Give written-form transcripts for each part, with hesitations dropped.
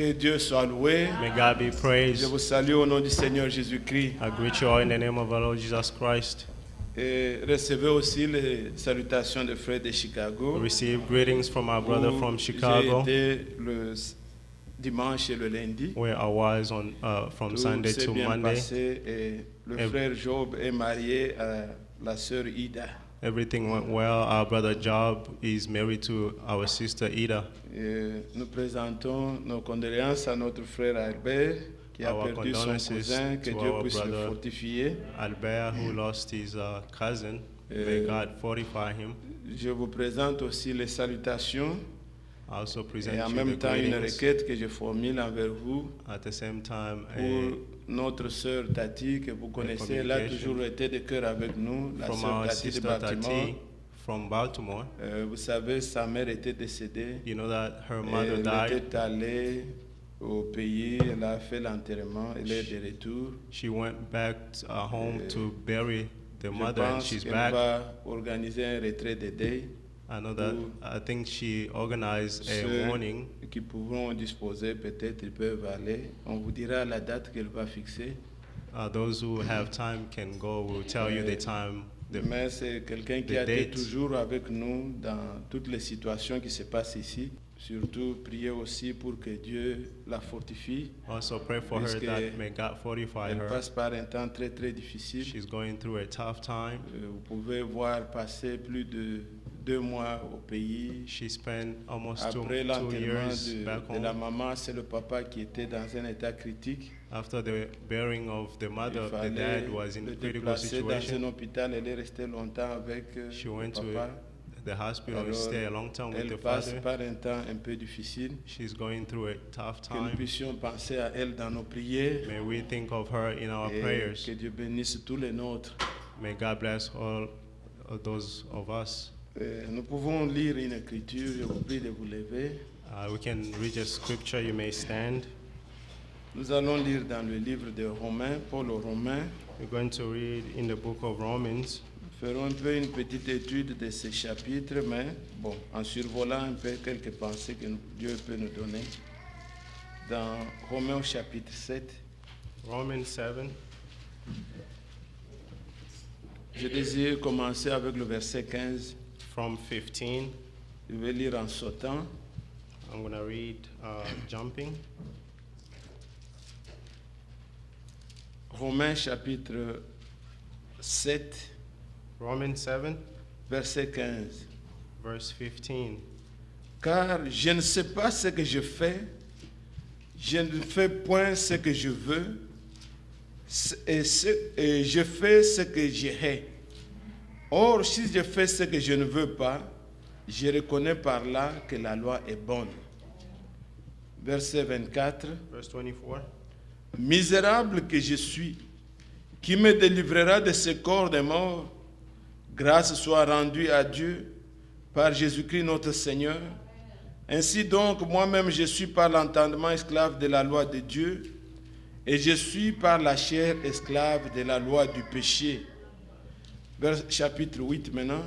Que Dieu soit loué. May God be Je praised. vous salue au nom du Seigneur Jésus-Christ. I greet you all in the name of our Lord Jesus Christ. Et recevez aussi les salutations des frères de We Chicago. receive greetings from our brother Où from j'ai Chicago, été le dimanche et le lundi. where I was on from Tout Sunday s'est to bien Monday. passé et le Ev- frère Job est marié à la sœur Ida. Everything went well. Our brother Job is married to our sister Ida. Et nous présentons nos condoléances à notre frère Albert qui a Our perdu son condolences cousin. Que to Dieu our puisse le brother. fortifier. Albert, who lost his cousin, may God fortify him. Je vous présente aussi les salutations I also present et en you même the temps une greetings. requête que je formule envers vous At the same time, pour notre sœur Tati que vous connaissez. Elle a communication toujours été de cœur avec nous, la from sœur our Tati de sister Baltimore. Tati from Baltimore. Vous savez, sa mère était décédée. You know that her mother Elle died. était allée au pays, elle a fait l'enterrement, elle est de retour. She went back home to bury the Je mother, and pense she's qu'elle back. va organiser un retrait de deuil. I know that. I think she organized a Ceux mourning. qui pourront disposer, peut-être ils peuvent aller. On vous dira la date qu'elle va fixer. Those who have time can go. We'll tell you the time. Mais c'est quelqu'un qui the a été date. toujours avec nous dans toutes les situations qui se passent ici. Surtout, priez aussi pour que Dieu la fortifie. Also pray for her Puisque that may God fortify Elle her. passe par un temps très très difficile. She's going through a tough time. Vous pouvez voir passer plus de 2 mois au pays. She spent almost Après 2 l'enterrement years back de la home. maman, c'est le papa qui était dans un état critique. After the burying of the Il mother, the fallait dad was in le a critical déplacer dans un situation. hôpital. Elle est restée longtemps avec She le went to papa. the hospital and Alors, stayed a long time with elle the passe father. par un temps un peu difficile. She's going through a tough Que nous time. puissions penser à elle dans nos prières. May we think of her in our Et prayers. que Dieu bénisse tous les nôtres. May God bless all of those of us. Nous pouvons lire une écriture. Je vous prie de vous lever. We can read a scripture. You may stand. Nous allons lire dans le livre de Romains, Paul aux Romains. We're going to read in the book of Romans. Nous ferons un peu une petite étude de ces chapitres, mais bon, en survolant un peu quelques pensées que Dieu peut nous donner. Dans Romains au chapitre 7, Romans 7. je désire commencer avec le verset 15. From 15. Je vais lire en sautant. I'm going to read jumping. Romains chapitre 7, Romans 7, verset 15. verse 15. Car je ne sais pas ce que je fais, je ne fais point ce que je veux, et je fais ce que je hais. Or, si je fais ce que je ne veux pas, je reconnais par là que la loi est bonne. Verset 24. Verse 24. Misérable que je suis, qui me délivrera de ce corps de mort? Grâce soit rendue à Dieu par Jésus-Christ notre Seigneur. Ainsi donc, moi-même, je suis par l'entendement esclave de la loi de Dieu, et je suis par la chair esclave de la loi du péché. Chapitre 8 maintenant.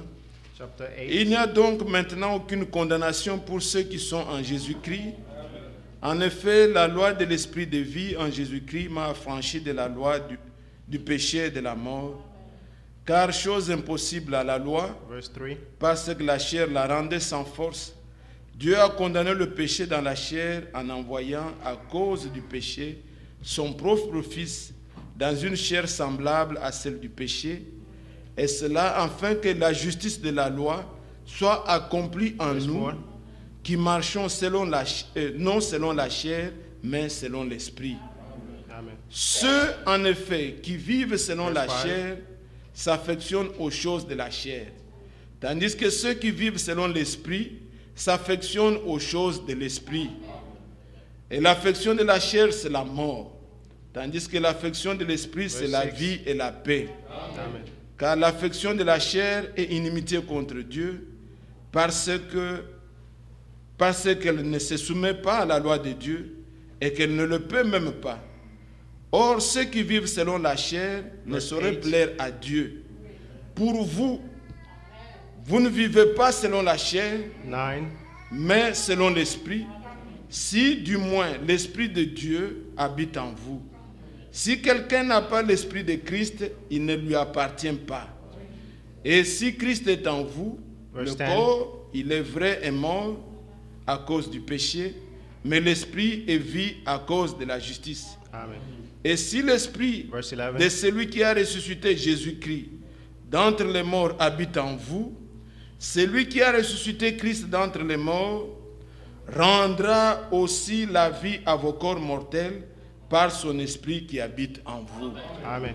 Chapter 8. Il n'y a donc maintenant aucune condamnation pour ceux qui sont en Jésus-Christ. En effet, la loi de l'esprit de vie en Jésus-Christ m'a affranchi de la loi du péché et de la mort. Car chose impossible à la loi, Verse 3. parce que la chair la rendait sans force, Dieu a condamné le péché dans la chair en envoyant à cause du péché son propre Fils dans une chair semblable à celle du péché, et cela afin que la justice de la loi soit accomplie en Verse nous, 4. qui marchons non selon la chair, mais selon l'esprit. Amen. Ceux, en effet, qui vivent selon la Verse 5. chair s'affectionnent aux choses de la chair, tandis que ceux qui vivent selon l'esprit s'affectionnent aux choses de l'esprit. Et l'affection de la chair, c'est la mort, tandis que l'affection de l'esprit, c'est la 6. vie et la paix. Amen. Car l'affection de la chair est inimitié contre Dieu, parce qu'elle ne se soumet pas à la loi de Dieu et qu'elle ne le peut même pas. Or, ceux qui vivent selon la chair ne Verse sauraient 8. plaire à Dieu. Pour vous, vous ne vivez pas selon la chair, 9. mais selon l'esprit, si du moins l'Esprit de Dieu habite en vous. Si quelqu'un n'a pas l'Esprit de Christ, il ne lui appartient pas. Et si Christ est en vous, le Verse 10. corps, il est vrai, est mort à cause du péché, mais l'Esprit est vie à cause de la justice. Amen. Et si l'Esprit Verse 11. de celui qui a ressuscité Jésus-Christ d'entre les morts habite en vous, celui qui a ressuscité Christ d'entre les morts rendra aussi la vie à vos corps mortels par son Esprit qui habite en vous. Amen.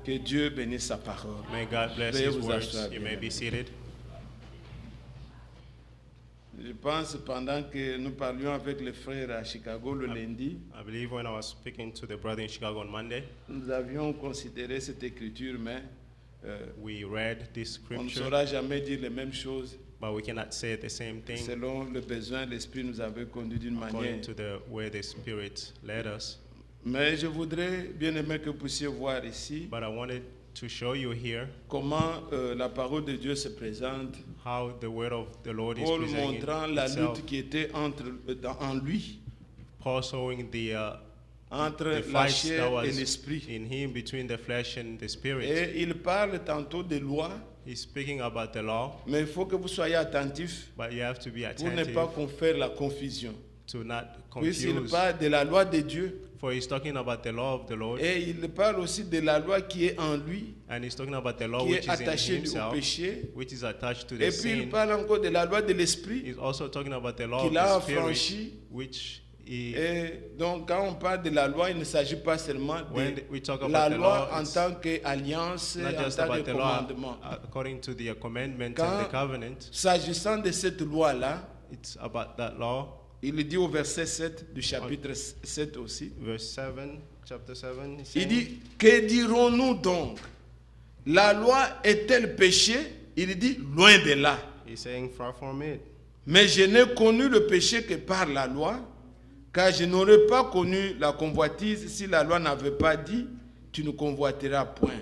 Que Dieu bénisse sa parole. May God bless Veuillez His vous words. asseoir You bien. may be seated. Je pense pendant que nous parlions avec les frères à Chicago le lundi, I believe when I was speaking to the brother in Chicago on Monday, nous avions considéré cette écriture, mais we read this on ne scripture, saura jamais dire les mêmes choses. but we cannot say the same thing Selon le besoin, l'Esprit nous avait conduit d'une manière. according to the way the Spirit led us. Mais je voudrais bien aimer que vous puissiez voir ici But I wanted to show you here comment la parole de Dieu se présente, how the word of the Lord is Paul presenting montrant la itself. lutte qui était en lui, Paul showing entre the la fight that chair was et l'esprit. in him between the flesh and the spirit. Et il parle tantôt de loi, He's speaking about the law, mais il faut que vous soyez attentifs but you have to be pour ne attentive pas faire la confusion. to not Puisqu'il confuse. parle de la loi de Dieu For he's talking about the law of the Lord, et il parle aussi de la loi qui est en lui, and he's talking about the law qui which est is in attachée au himself, péché. which is attached to Et the puis il sin. parle encore de la loi de l'esprit. He's also talking about the law of Qu'il a the spirit, affranchi. which he, Et donc quand on parle de la loi, il ne s'agit pas seulement when de we talk about la the loi law, en it's tant qu'alliance, not en just tant about que the law commandement. according to the commandment Quand- and the covenant. S'agissant de cette loi-là, It's about that law. il dit au verset 7 du chapitre 7 aussi, Verse 7, chapter 7. he's il saying, dit, que dirons-nous donc? La loi est-elle péché? Il dit, loin de là. he's saying, far from it. Mais je n'ai connu le péché que par la loi, car je n'aurais pas connu la convoitise si la loi n'avait pas dit, tu ne convoiteras point.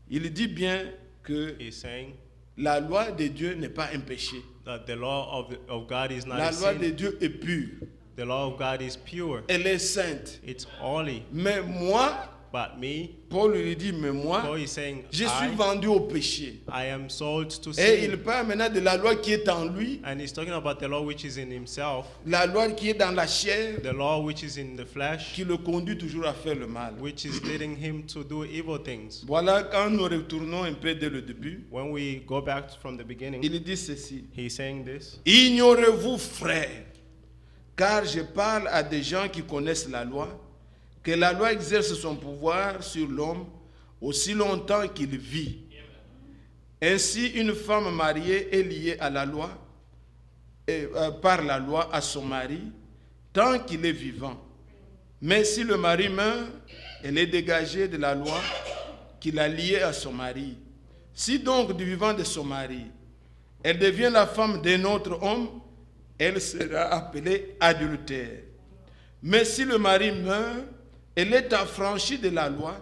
Il dit bien que He's saying la loi de Dieu n'est pas un péché. that the law of God is not La a loi sin. de Dieu est pure, The law of God is pure. elle est sainte. It's holy. Mais moi, But me, Paul lui dit, mais moi, Paul is saying, je suis vendu au péché. I am sold to Et il sin. parle maintenant de la loi qui est en lui, And he's talking about the law which is in himself, la loi qui est dans la chair, the law which is in the flesh, qui le conduit toujours à faire le mal. which is leading him to do evil things. Voilà, quand nous retournons un peu dès le début, When we go back from the beginning, il dit ceci. he's saying this. Ignorez-vous, frères, car je parle à des gens qui connaissent la loi, que la loi exerce son pouvoir sur l'homme aussi longtemps qu'il vit. Ainsi, une femme mariée est liée à la loi, par la loi à son mari, tant qu'il est vivant. Mais si le mari meurt, elle est dégagée de la loi qui l'a liée à son mari. Si donc du vivant de son mari, elle devient la femme d'un autre homme, elle sera appelée adultère. Mais si le mari meurt, elle est affranchie de la loi,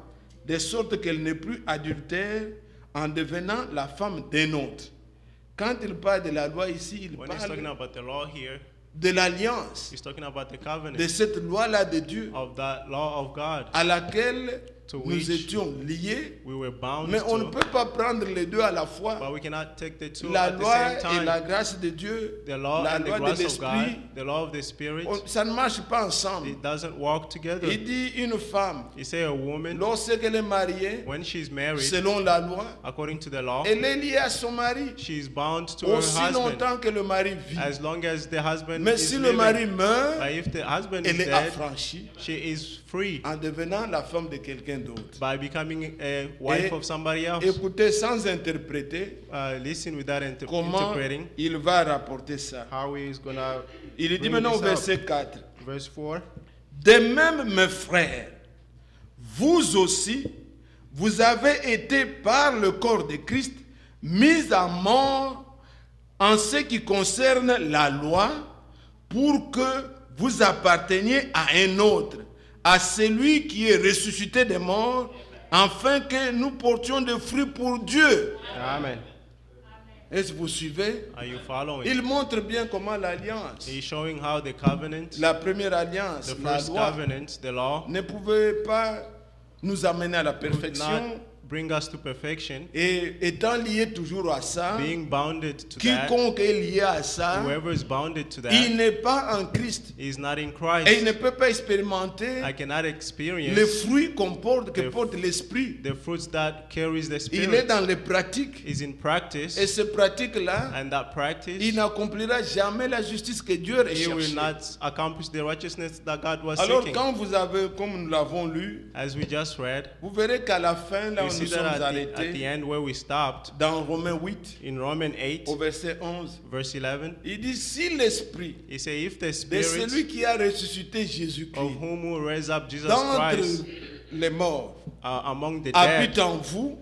de sorte qu'elle n'est plus adultère en devenant la femme d'un autre. Quand il parle de la loi ici, il When he's talking parle about the law here, de l'alliance, he's talking about the de covenant cette loi-là de Dieu, of that law of God à laquelle to nous which étions liés, we were bound mais on ne to, peut pas prendre les deux à la fois. but we cannot take the two La at the loi same et time. la grâce de Dieu, The law la and the loi de grace of God, l'esprit, the law of the Spirit, ça ne marche pas ensemble. it doesn't work together. Il dit une femme, He say a woman, lorsqu'elle est mariée, when she's married, selon la loi, according to the law, elle est liée à son mari she is bound to her aussi husband longtemps que le mari vit. as long as the husband Mais is si le mari living. meurt, But if the husband is elle est dead, affranchie she is free en devenant la femme de quelqu'un d'autre. by becoming a wife Et of somebody else. écoutez sans interpréter Listen without comment interpreting il va rapporter ça. how he is gonna Il dit bring maintenant au this up. verset 4. Verse 4. De même, mes frères, vous aussi, vous avez été par le corps de Christ mis à mort en ce qui concerne la loi, pour que vous apparteniez à un autre, à celui qui est ressuscité des morts, afin que nous portions des fruits pour Dieu. Amen. Est-ce que vous suivez? Are you following? Il montre bien comment l'alliance, He's showing how the covenant, la première alliance, the la first loi, covenant, the law, ne pouvait pas nous amener à la would perfection. not bring us to perfection. Et étant lié toujours à ça, Being bounded to that, quiconque est lié à ça, whoever is bounded to il that n'est pas en Christ. is not in Et il ne Christ. peut pas expérimenter I cannot les experience fruits que the- porte l'esprit. the fruits that carries the Il est Spirit. dans les pratiques. Is in Et practice, ces pratiques-là, and that practice, il n'accomplira jamais la justice que Dieu he will recherche. not accomplish the righteousness that God was Alors seeking. quand vous avez, comme nous l'avons lu, As we just read, vous verrez qu'à la fin, là you où see nous that sommes at the arrêtés, end where we stopped, dans Romains 8, in Romans 8, au verset 11, verse 11, il dit, si l'esprit he says, if the de Spirit celui qui a ressuscité of Jésus-Christ whom will raise up Jesus d'entre Christ les morts among the habite dead, en vous,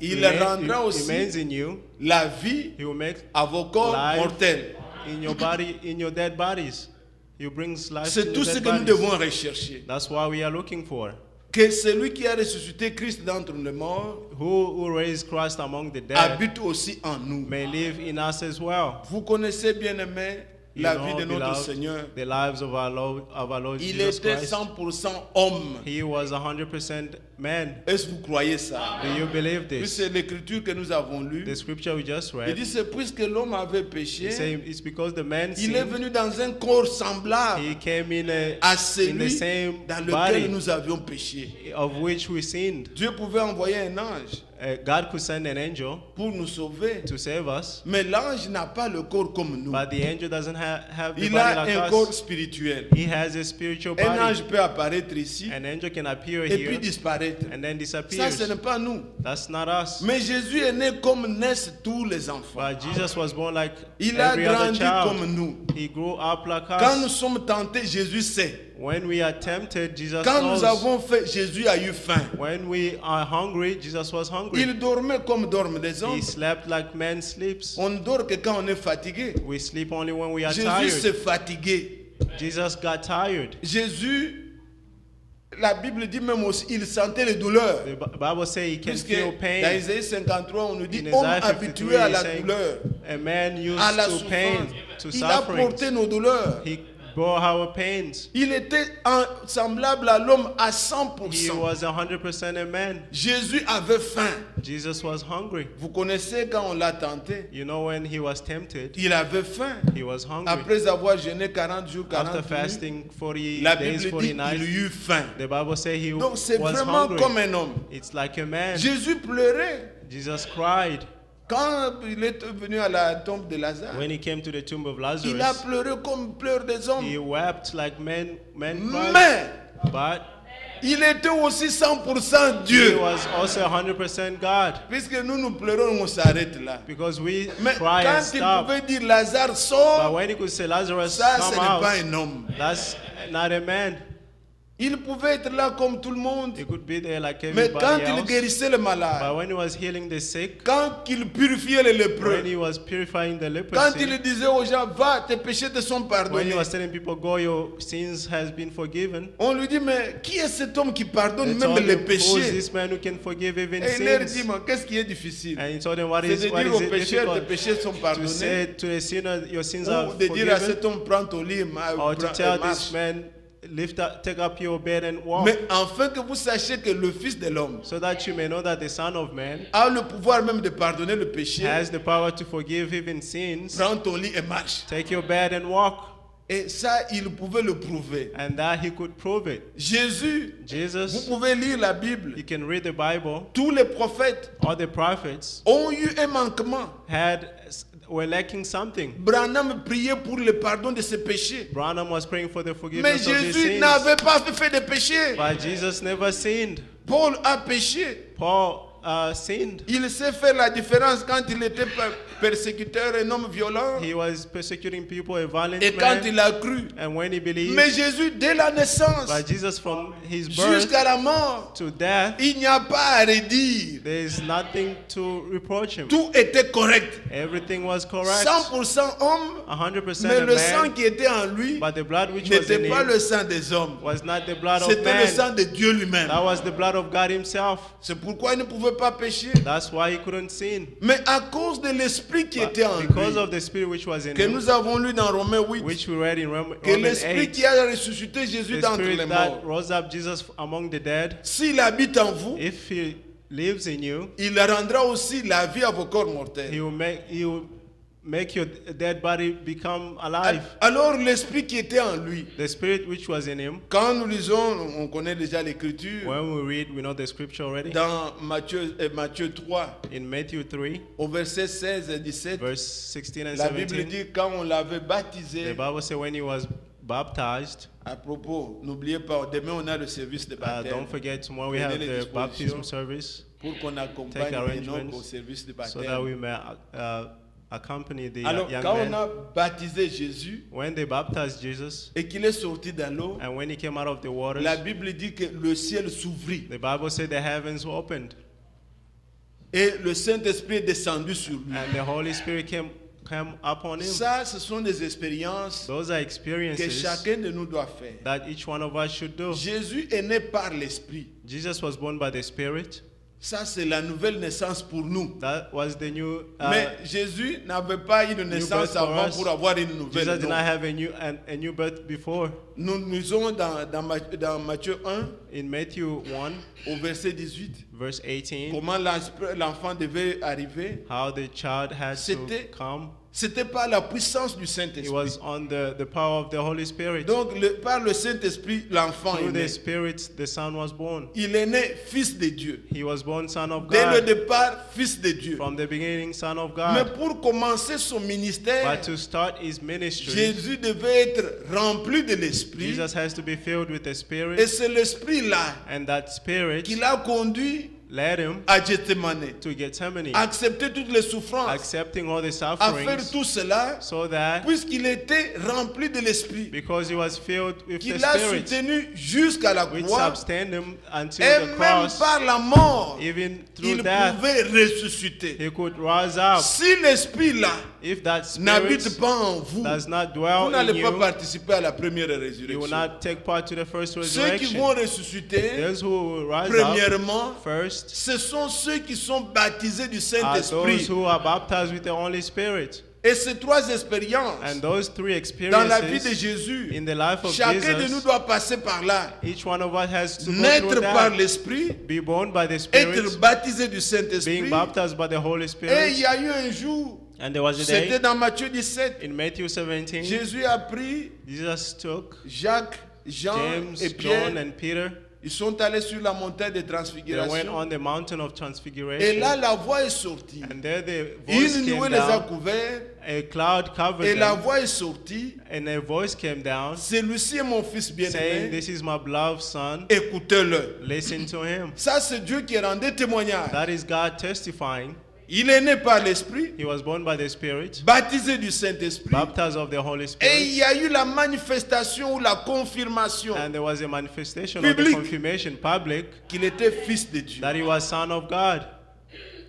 il remains- rendra aussi remains in you, la vie he will make à vos corps life mortels. in your body, in your dead bodies. He brings life in C'est your tout ce dead que nous bodies. devons rechercher. That's what we are looking for. Que celui qui a ressuscité Christ d'entre les morts Who raised Christ among the dead habite aussi en nous. may live in us as well. Vous connaissez bien aimé You la know, vie de notre beloved, Seigneur. the lives of our Lord Il Jesus était Christ. 100% homme. He was 100% man. Est-ce que vous croyez ça? Do you believe Oui, this? c'est l'écriture que nous avons lue. The scripture we just Il read, dit c'est puisque l'homme avait he péché, say it's because the man il est sinned. venu dans un corps semblable He came in à in the celui same dans lequel body nous avions péché. of which we sinned. Dieu pouvait envoyer un ange God could send an angel pour nous sauver. to save us, Mais l'ange n'a pas le corps comme nous. but the angel doesn't have the Il body a like un corps us. spirituel. He has a spiritual Un body. ange peut apparaître ici An angel can appear et puis here disparaître. and then Ça, disappears. ce n'est pas nous. That's not us. Mais Jésus est né comme naissent tous les enfants. But Jesus was born like Il a every other grandi comme child. nous. He grew up like Quand nous us. sommes tentés, Jésus sait. When we are tempted, Jesus Quand nous knows. avons fait, Jésus a eu faim. When we are hungry, Jesus was hungry. Il dormait comme dorment les hommes. He slept like man sleeps. On ne dort que quand on est fatigué. We sleep only when we are Jésus s'est tired. fatigué. Jesus got tired. Jésus, la Bible dit même aussi, il sentait les douleurs. The Bible says he can Puisque feel dans pain. Isaïe 53, on nous dit, In homme Isaiah 53, habitué à la he's saying, douleur, a man used à la to pain, souffrance. to Il a porté suffering. nos douleurs. He bore our pains. Il était semblable à l'homme à He 100%. was 100% a man. Jésus avait faim. Jesus was hungry. Vous connaissez quand on l'a tenté, You know when he was tempted, il avait faim. he was hungry. Après avoir jeûné 40 jours, 40 After nuits, fasting 40 la days, Bible 40 dit qu'il nights, eut faim. the Bible says he Donc c'est was vraiment hungry. comme un homme. It's like a man. Jésus pleurait Jesus cried quand il est venu à la tombe de Lazare. when he came to the tomb of Il a Lazarus. pleuré comme pleurent des hommes. He wept like men cry. Mais But il était aussi 100% he Dieu. was also 100% God. Puisque nous pleurons, on s'arrête là. Because we Mais cry and quand il stop. pouvait dire Lazare But sort, when he could say Lazarus, ça ce come n'est pas out, un homme. that's not a man. Il pouvait être là comme tout le monde. He could be there like Mais quand everybody il else. guérissait le malade, But when he was healing the sick, quand il purifiait les lépreux, when he was purifying the quand il leprosy, disait aux gens, va, tes péchés te sont when pardonnés, he was telling people, go, your sins has been forgiven, on lui dit, mais qui est cet homme qui pardonne they told même les him, who is péchés? this man who can forgive even Et il leur dit, sins? mais qu'est-ce qui est difficile? And he told them, what C'est de is dire aux it pécheurs, tes difficult péchés sont to pardonnés, say to the sinner, your sins are ou de dire à forgiven, cet homme, prends ton lit or to tell marche. this man, lift up, take up your bed and walk, Mais afin que vous sachiez que le Fils de l'homme so that you may know that the Son of Man a le pouvoir même de pardonner le péché, has the power to forgive even sins. prends ton lit et marche. Take your bed and walk. Et ça, il pouvait le prouver. And that he could prove it. Jésus, vous Jesus, pouvez lire la Bible. you can read the Bible. Tous les prophètes All the prophets ont eu un manquement. were lacking something. Branham priait pour le pardon de ses péchés. Branham was praying for the Mais forgiveness of his Jésus sins. n'avait pas fait de péché. But Jesus never sinned. Paul a péché. Paul sinned. Il sait faire la différence quand il était persécuteur, un homme violent, He was persecuting people, a violent et quand man. il a cru. And when he believed, Mais Jésus, dès la naissance but Jesus from his birth jusqu'à la mort, to death, il n'y a pas à redire. there is nothing to reproach him. Tout était correct. Everything was correct. 100% homme, 100% mais a le sang man, qui était en lui but the blood which was in n'était pas him le sang des hommes. was not the blood of C'était le man. sang de Dieu lui-même. That was the blood of God himself. C'est pourquoi il ne pouvait pas pécher. That's why he couldn't sin. Mais à cause de l'esprit qui But était en because lui, of the spirit which was in que him, nous avons lu dans Romains 8, which we read in que Romans l'esprit 8, qui a ressuscité Jésus the d'entre les spirit morts, that rose up Jesus among the dead, s'il habite en vous, if he lives in you, il rendra aussi la vie à vos corps he mortels. will make your dead body become alive. Alors l'esprit qui était en lui, The spirit which was in him, quand nous lisons, on connaît déjà l'écriture, when we read, we know the scripture already. dans Matthieu 3, In Matthew 3, au verset 16 et 17, verse 16 and la Bible 17, dit quand on l'avait the baptisé, Bible says when he was baptized, à propos, n'oubliez pas, demain on a le service de baptême. don't forget tomorrow we have Prenez les the dispositions baptism service pour qu'on accompagne Take les arrangements nobles au service de so that baptême. we may accompany the Alors young quand on men. a baptisé Jésus When they baptized Jesus et qu'il est sorti dans l'eau, and when he came out of the waters, la Bible dit que le ciel s'ouvrit the Bible said the heavens were opened et le Saint-Esprit est descendu sur lui. and the Holy Spirit came upon him. Ça, ce sont des expériences Those are que experiences chacun de nous doit faire. that each one of us should do. Jésus est né par l'Esprit. Jesus was born by the Spirit. Ça, c'est la nouvelle naissance pour nous. That was the new. Mais Jésus n'avait pas eu de naissance birth for avant us. pour avoir une nouvelle. Jesus did Non. not have a new birth before. Nous lisons dans Matthieu 1, In Matthew 1, au verset 18, verse 18, comment l'enfant devait arriver. how the child had to C'était- come. C'était par la puissance du It Saint-Esprit. was on the power of the Holy Spirit. Donc, par le Saint-Esprit, l'enfant est Through né. the Spirit, the Son was born. Il est né fils de Dieu. He was born Son of Dès le God. départ, fils de Dieu. From the beginning, Son of Mais God. pour commencer son ministère, But to start his ministry, Jésus devait être rempli de l'Esprit. Jesus has to be filled with the Et Spirit. c'est l'Esprit-là And that Spirit qui l'a conduit led him à Gethsemane, to Gethsemane, accepter toutes les souffrances, accepting all the à faire sufferings, tout cela, so that puisqu'il était rempli de l'Esprit, because he was filled with the qu'il a Spirit, soutenu jusqu'à la which croix, sustained him until et the même cross, par la mort, even through il death, pouvait ressusciter. he could rise up. Si l'Esprit-là If that n'habite Spirit pas en vous, does not vous dwell in n'allez pas you, participer à la première you will résurrection. not take part to the first Ceux qui resurrection. vont ressusciter, Those who will rise up premièrement, first ce sont ceux qui sont baptisés du are those Saint-Esprit. who are baptized with the Holy Spirit. Et ces trois expériences, And those three dans la vie de experiences Jésus, in the life of chacun de nous Jesus, doit passer par là. each one of us has to go Naître through par that. l'Esprit, Be born by the Spirit, être baptisé du being Saint-Esprit. baptized by the Holy Et il Spirit. y a eu un jour, And there was a c'était day dans Matthieu 17, in Matthew 17, Jésus a pris Jesus took Jacques, Jean James, et John, Pierre. and Peter. Ils sont allés sur la montagne de They went transfiguration. on the mountain of Et transfiguration. là, la voix est sortie. And there the voice Une nuée came les a down. couverts. A cloud covered Et la them. voix est sortie. And a voice came down Celui-ci est mon fils saying, bien-aimé. "This is my beloved son. Écoutez-le. Listen to him." Ça, c'est Dieu qui rendait témoignage. That is God testifying. Il est né par l'Esprit, He was born by the Spirit, baptisé du Saint-Esprit. baptized of the Holy Et il Spirit. y a eu la manifestation ou la confirmation And there was a manifestation of the Public. confirmation public qu'il était fils de Dieu. that he was son of God.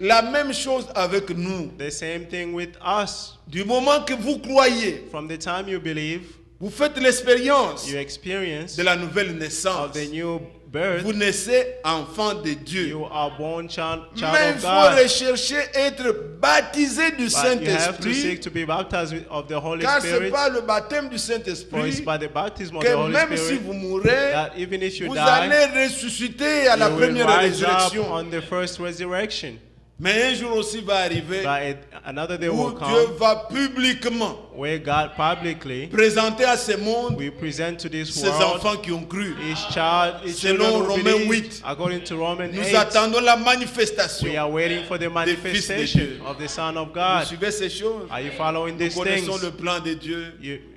La même chose avec nous. The same thing with us. Du moment que vous croyez, From the time you believe, vous faites l'expérience you experience de la nouvelle of naissance. the new birth, Vous naissez enfant de Dieu. you are born child Mais il of faut God. rechercher être baptisé du But you have to Saint-Esprit, seek to be baptized of the Holy car c'est Spirit. par le baptême du For it's Saint-Esprit by the baptism of que the Holy même si Spirit vous mourrez, that even if you vous die, allez ressusciter à la you will première rise up résurrection. on the first resurrection. Mais un jour aussi va arriver But another day où will Dieu come va publiquement where God publicly présenter à ce monde will present to this ses world enfants qui ont cru. his child, his Selon children who Romains believe. 8. According to Romans Nous 8, attendons la we manifestation. are waiting for the Dieu. manifestation of the Son of Vous God. suivez ces choses? Are you following Nous these connaissons things? le plan de Dieu.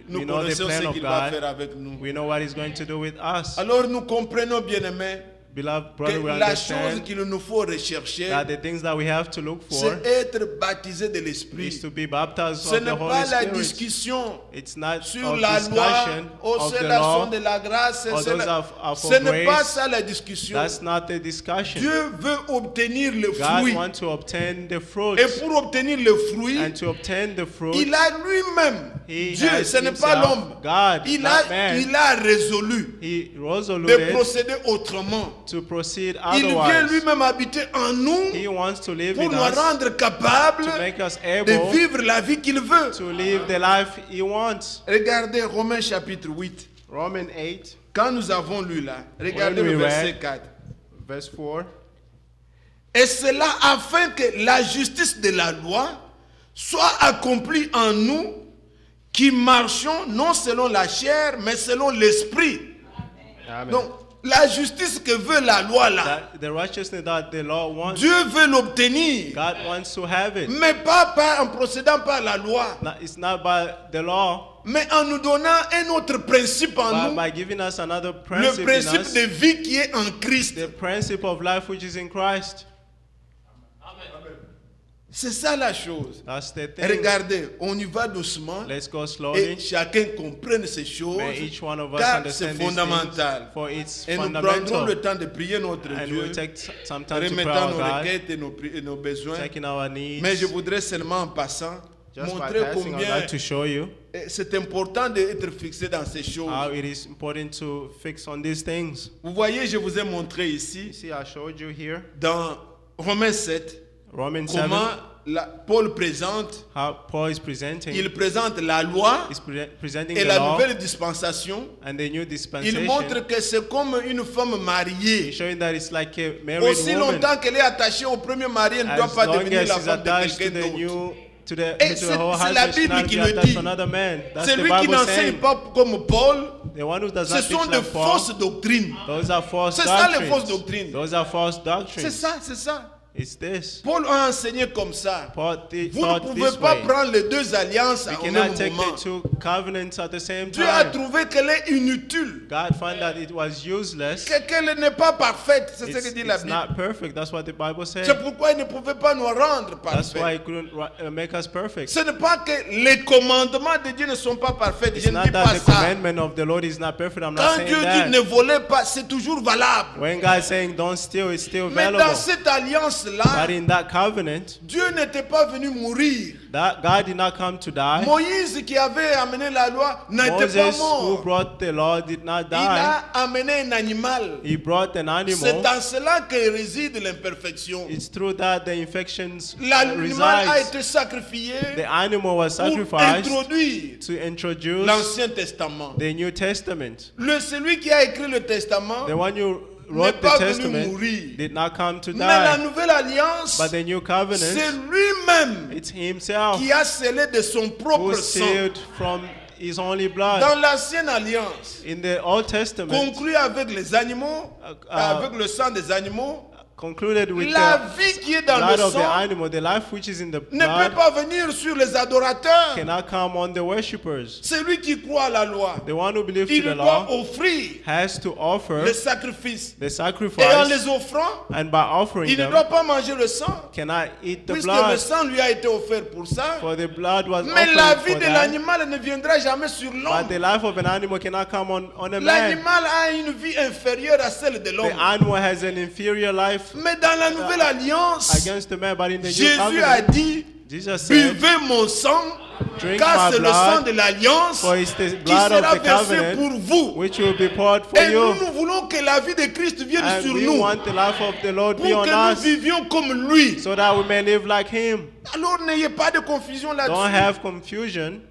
Nous We know the connaissons plan ce of qu'il va God. faire avec nous. We know what he's going to do with us. Alors nous comprenons, bien-aimés, Beloved que brother, we la chose understand qu'il nous faut rechercher, that the things that we have to look for c'est être baptisé de is l'Esprit. to be baptized Ce of the n'est Holy pas la Spirit. discussion It's not sur of la loi, discussion ou of c'est the la law. son de la grâce. or Ce those n'est- are ce for n'est pas grace. ça la discussion. That's not the discussion. Dieu veut obtenir le God fruit. wants to obtain the fruit. Et pour obtenir le fruit, And to obtain the fruit, il a lui-même, He Dieu, has ce n'est pas himself, l'homme, God, il not man. a résolu he de resolute procéder autrement. to proceed Il vient otherwise. lui-même habiter en nous He wants to live pour in nous us, rendre capables to make us de able vivre la vie qu'il veut. to live the life He wants. Regardez Romains chapitre 8. Romans 8, Quand nous avons lu là, regardez When le we verset read- 4. verse 4. Et cela afin que la justice de la loi soit accomplie en nous qui marchons non selon la chair, mais selon l'esprit. Amen. Donc, la justice que veut la loi là, That the righteousness that the law wants, Dieu veut l'obtenir, God wants to have it. mais pas en procédant par la loi, It's not by the law, mais en nous donnant un autre principe en but nous, by giving us another le principe in principe us, de vie qui est en Christ. the principle of life which is in Christ. C'est ça la chose. That's the thing. Regardez, on y va doucement Let's go et slowly. chacun comprenne ces choses, May each one of us car c'est understand these fondamental. things, for it's Et nous prendrons fundamental. le temps de prier notre And Dieu, we'll take some time to pray remettant our nos God, requêtes et et nos besoins. taking our needs. Mais je voudrais seulement en passant Just by montrer passing, I'd combien like to show you c'est important d'être fixé dans ces choses. how it is important to fix on these things. Vous voyez, je vous ai montré You ici, see, I showed you here, dans Romains 7, Romans 7, comment Paul présente, how Paul is presenting. il présente la loi He's presenting et the la law nouvelle dispensation. and the new Il dispensation. montre que c'est comme une femme He's mariée. showing that it's like a married Aussi woman. longtemps qu'elle est attachée au premier mari, elle ne doit As pas long devenir as la she's femme de attached to quelqu'un the d'autre. new, to the, Et to the whole c'est la husband, she's Bible not qui be le attached dit. to another man. That's C'est the lui qui Bible n'enseigne saying. pas comme Paul. The one who does Ce not sont teach de like Paul, fausses doctrines. those are false C'est ça, les doctrines. fausses doctrines. Those are false C'est doctrines. ça, c'est ça. It's this. Paul a enseigné comme ça. Paul Vous ne taught pouvez this pas way. prendre les deux alliances We au cannot même take moment. the two covenants at the same Dieu a time. trouvé qu'elle est inutile, God found that it was useless. qu'elle n'est pas parfaite. C'est ce que dit la It's Bible. not perfect. That's what the Bible says. C'est pourquoi il ne pouvait pas nous rendre That's why parfaits. He couldn't make us perfect. Ce n'est pas que les commandements de Dieu ne sont pas parfaits. It's Je ne not dis that pas the ça. commandment of the Lord is not perfect. I'm not Quand saying Dieu dit that. ne volez pas, c'est toujours valable. When God's saying don't steal, it's still Mais dans available. cette alliance-là, But in that covenant, Dieu n'était pas venu mourir. that God did not come to die. Moïse qui avait amené la loi n'était pas Moses, who mort. brought the law, did not Il die. a amené un animal. He brought an C'est animal. en cela que réside l'imperfection. It's through that the infections L'animal a resides. été sacrifié The animal was pour sacrificed introduire to introduce l'Ancien Testament. the New Testament. Celui qui a écrit le Testament The one who n'est wrote pas the venu Testament mourir. did not come to Mais la die. nouvelle alliance, But the new c'est covenant, lui-même it's himself qui a scellé de son who propre sang. sealed from his only blood. Dans l'ancienne alliance, In the Old Testament, conclue avec les animaux, avec le sang des animaux, concluded with la the vie qui est dans blood le of the sang animal, the life which is in the ne peut blood pas venir sur les adorateurs. cannot come on the worshippers. Celui qui croit à la loi, The one who believes to il the doit law offrir has to offer les sacrifices. the Et en sacrifice, les offrant, and by offering il ne them, doit pas manger le sang, cannot eat the puisque le blood, sang lui a été offert pour ça. for the blood was Mais la offered vie for de that. l'animal ne viendra jamais sur But l'homme. the life of an animal cannot come on a man. L'animal a une vie inférieure à celle de The l'homme. animal has an inferior life Mais dans la nouvelle alliance, against the man, but in the new Jésus a covenant, dit, Jesus said, buvez mon sang, drink car my c'est le sang blood, de l'alliance for it's the qui blood sera of the versé covenant, pour vous. which will be poured for Et nous, you. nous voulons que la vie de Christ vienne And sur we nous want the life of the Lord pour be que on nous us, vivions comme lui. so that we may live like Him. Alors n'ayez pas de confusion Don't là-dessus. have confusion.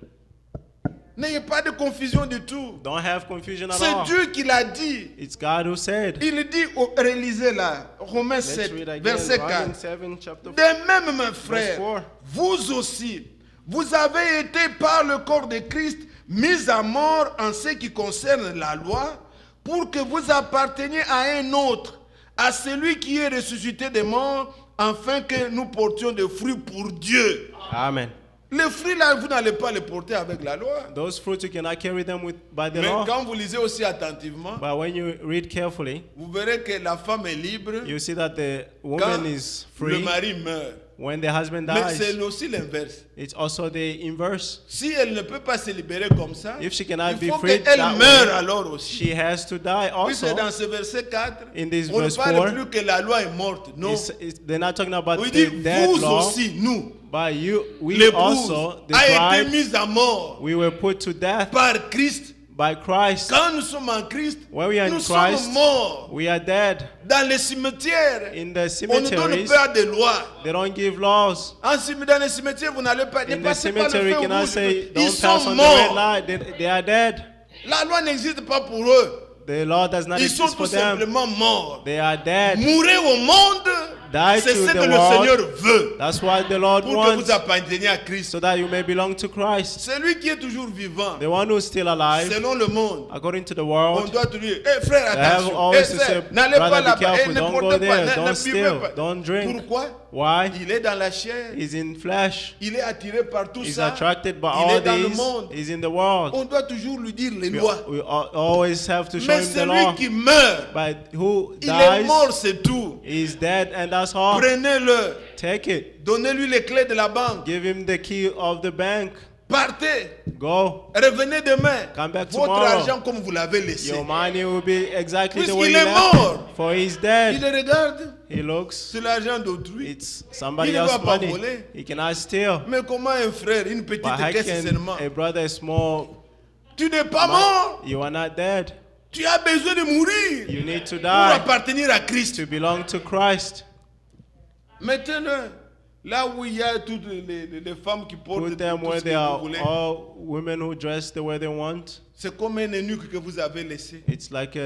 N'ayez pas de confusion du tout. Don't have confusion at C'est all. Dieu qui l'a dit. It's God who said. Il dit, réalisez là, Romains Let's 7, read again, verset 4. Romans 7, chapter 4. De même, mes Verse frères, 4. vous aussi, vous avez été par le corps de Christ mis à mort en ce qui concerne la loi, pour que vous apparteniez à un autre, à celui qui est ressuscité des morts, afin que nous portions des fruits pour Dieu. Amen. Les fruits là, vous n'allez pas les porter avec la loi. Those fruits you cannot carry them by the Mais law. quand vous lisez aussi attentivement, But when you read carefully, vous verrez que la femme est libre you see that the quand woman is le free mari meurt. when the husband Mais c'est dies. aussi l'inverse. It's also the inverse. Si elle ne peut pas se libérer comme ça, If she cannot il be faut freed qu'elle that meure way, alors aussi. she has to die Puisque also. dans ce verset 4, In this on ne verse parle 4, plus que la loi est morte. Non. They're not talking about Il the dit, dead vous law, aussi, nous, but we l'épouse, also, the a été bride, mise à mort we were put to death par Christ by Christ. Quand nous sommes en Christ, When we are in nous Christ, sommes morts. we are dead. Dans les cimetières, In the on ne donne cemeteries, pas de loi. they don't give laws. Dans les cimetières, vous n'allez pas. Ne In the passez pas le cemetery, feu you au cannot rouge. say, Ils don't pass sont on the red morts. light. They are dead. La loi n'existe pas pour eux. The law does not Ils sont exist tout for them. simplement morts. They are dead. Mourir au monde, Die c'est to ce the que le world. Seigneur veut. That's what the Lord Pour que vous wants, apparteniez à Christ. so that you may belong to Christ. Celui qui est toujours vivant, The one who is still alive, selon le monde, according to the on world, doit te dire, hé frère, they have attention, always to say, n'allez pas brother, be là-bas, careful, ne don't go portez pas, there, ne don't buvez steal, pas. don't drink. Pourquoi? Why? Il est dans la chair, He's in flesh. il est attiré par tout He's ça, attracted by il all est dans le these. monde. He's in the world. On doit toujours lui dire les We, lois. we always have to show Mais him the celui law. qui meurt, But who il est mort, dies, c'est tout. is dead, and that's all. Prenez-le, Take it. donnez-lui les clés de la banque, Give him the key of the bank. partez, Go. revenez demain. Come back Votre tomorrow. argent comme vous l'avez laissé. Your money will be exactly the Puisqu'il way you est left mort. it. For he's Il dead. le regarde, He looks. c'est l'argent d'autrui. It's somebody Il ne va else's pas money. voler. He cannot steal. Mais comment un frère, une petite But how caisse can seulement? a brother small? Tu n'es pas mort. You are not dead. Tu as besoin de mourir You need to pour die appartenir à Christ. to belong to Christ. Mettez-le là où il y a toutes les femmes qui portent Put them tout where ce they que are, vous voulez. all women who dress the way they want. C'est comme un eunuque que vous avez laissé. It's like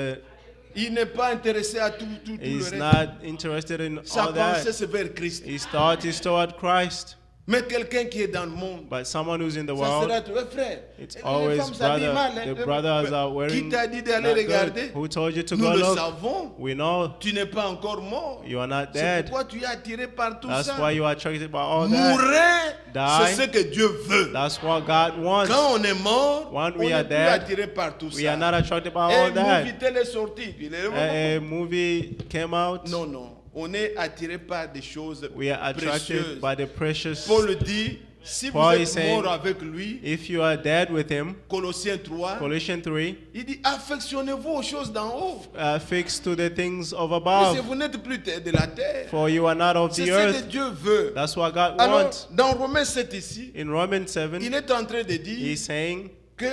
Il n'est pas intéressé à tout le he's reste. not interested in Sa all pensée that. c'est vers Christ. His thought is toward Christ. Mais quelqu'un qui est dans le monde, But someone who's in the ça world, sera toi, frère. it's Les always femmes s'habillent brother. mal, hein. The brothers are Qui wearing t'a dit d'aller not good. regarder? Who told you to Nous go le look? savons. We know Tu n'es pas encore mort. you are not C'est dead. pourquoi tu es attiré par tout That's ça. why you are attracted by all that. Mourir, Die. c'est ce que Dieu veut. That's what God wants. Quand on est mort, When on we n'est are plus dead, attiré par tout We are ça. not attracted by Et all that. Movitel est sorti. Puis les- A movie came out. Non, non. On est attiré par des choses We are attracted précieuses. by the precious. Paul dit, si vous Paul is êtes saying, mort avec lui, If you are dead with him, Colossiens 3, Colossians 3, il dit, affectionnez-vous aux choses d'en haut. fixed to the things of Parce que above, vous n'êtes plus de la terre. for you are not of C'est the ce que earth. Dieu veut. That's what God Alors, wants. dans Romains 7 ici, In Romans 7, il est en train de dire he's saying, que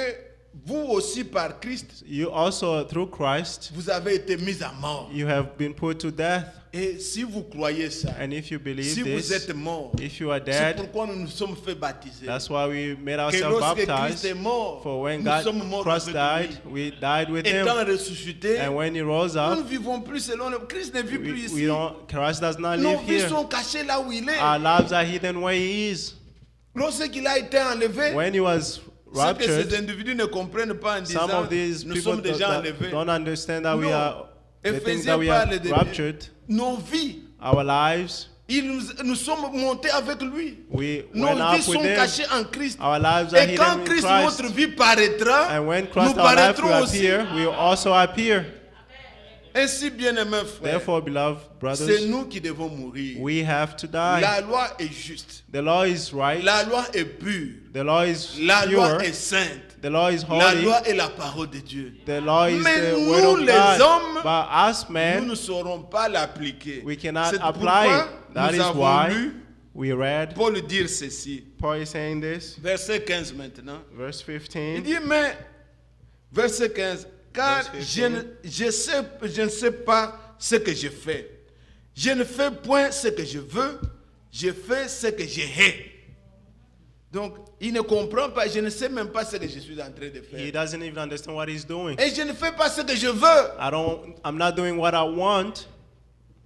vous aussi par Christ, you also, through Christ, vous avez été mis à mort. you have been put to death. Et si vous croyez ça, And if you believe si vous this, êtes mort, if you are c'est dead, pourquoi nous nous sommes fait baptiser. that's why we made Que ourselves lorsque Christ baptized. est mort, For when nous sommes morts Christ avec died, lui. we died with him. Étant ressuscité, And when he rose nous ne up, vivons plus selon le... Christ ne vit plus we ici. don't, Christ does not Nos live vies here. sont cachées là où il est. Our lives are hidden where he is. Lorsqu'il a été enlevé, When he was ce que ces raptured, individus ne comprennent pas en some disant of these nous people sommes déjà that enlevés. don't understand that we Non. are the things Éphésiens that we are parle de raptured, nos vies. our lives, Nous sommes montés avec lui. we Nos went up vies sont with him. cachées en Christ. Our lives are Et quand hidden in Christ, Christ. notre vie paraîtra, And when nous Christ our life will paraîtrons aussi. appear, we will also appear. Ainsi, bien-aimés frères, Therefore, beloved c'est brothers, nous qui devons mourir. we have to die. La loi est juste. The law is right. La loi est pure. The law is La loi pure. est sainte. The law is La holy. loi est la parole de Dieu. The law is Mais the nous, word of les God. hommes, But us Nous men, ne saurons pas l'appliquer. we cannot C'est apply pourquoi it. That nous is avons why lu we read. Paul dire ceci. Paul is saying this. Verset 15 maintenant. Verse Il 15. dit, mais, verset 15, car Verse 15. je ne sais pas ce que je fais. Je ne fais point ce que je veux, je fais ce que je hais. Donc, il ne comprend pas, je ne sais même pas ce que je suis en train de He faire. doesn't even understand what he's doing. Et je ne fais pas ce que je veux. I'm not doing what I want.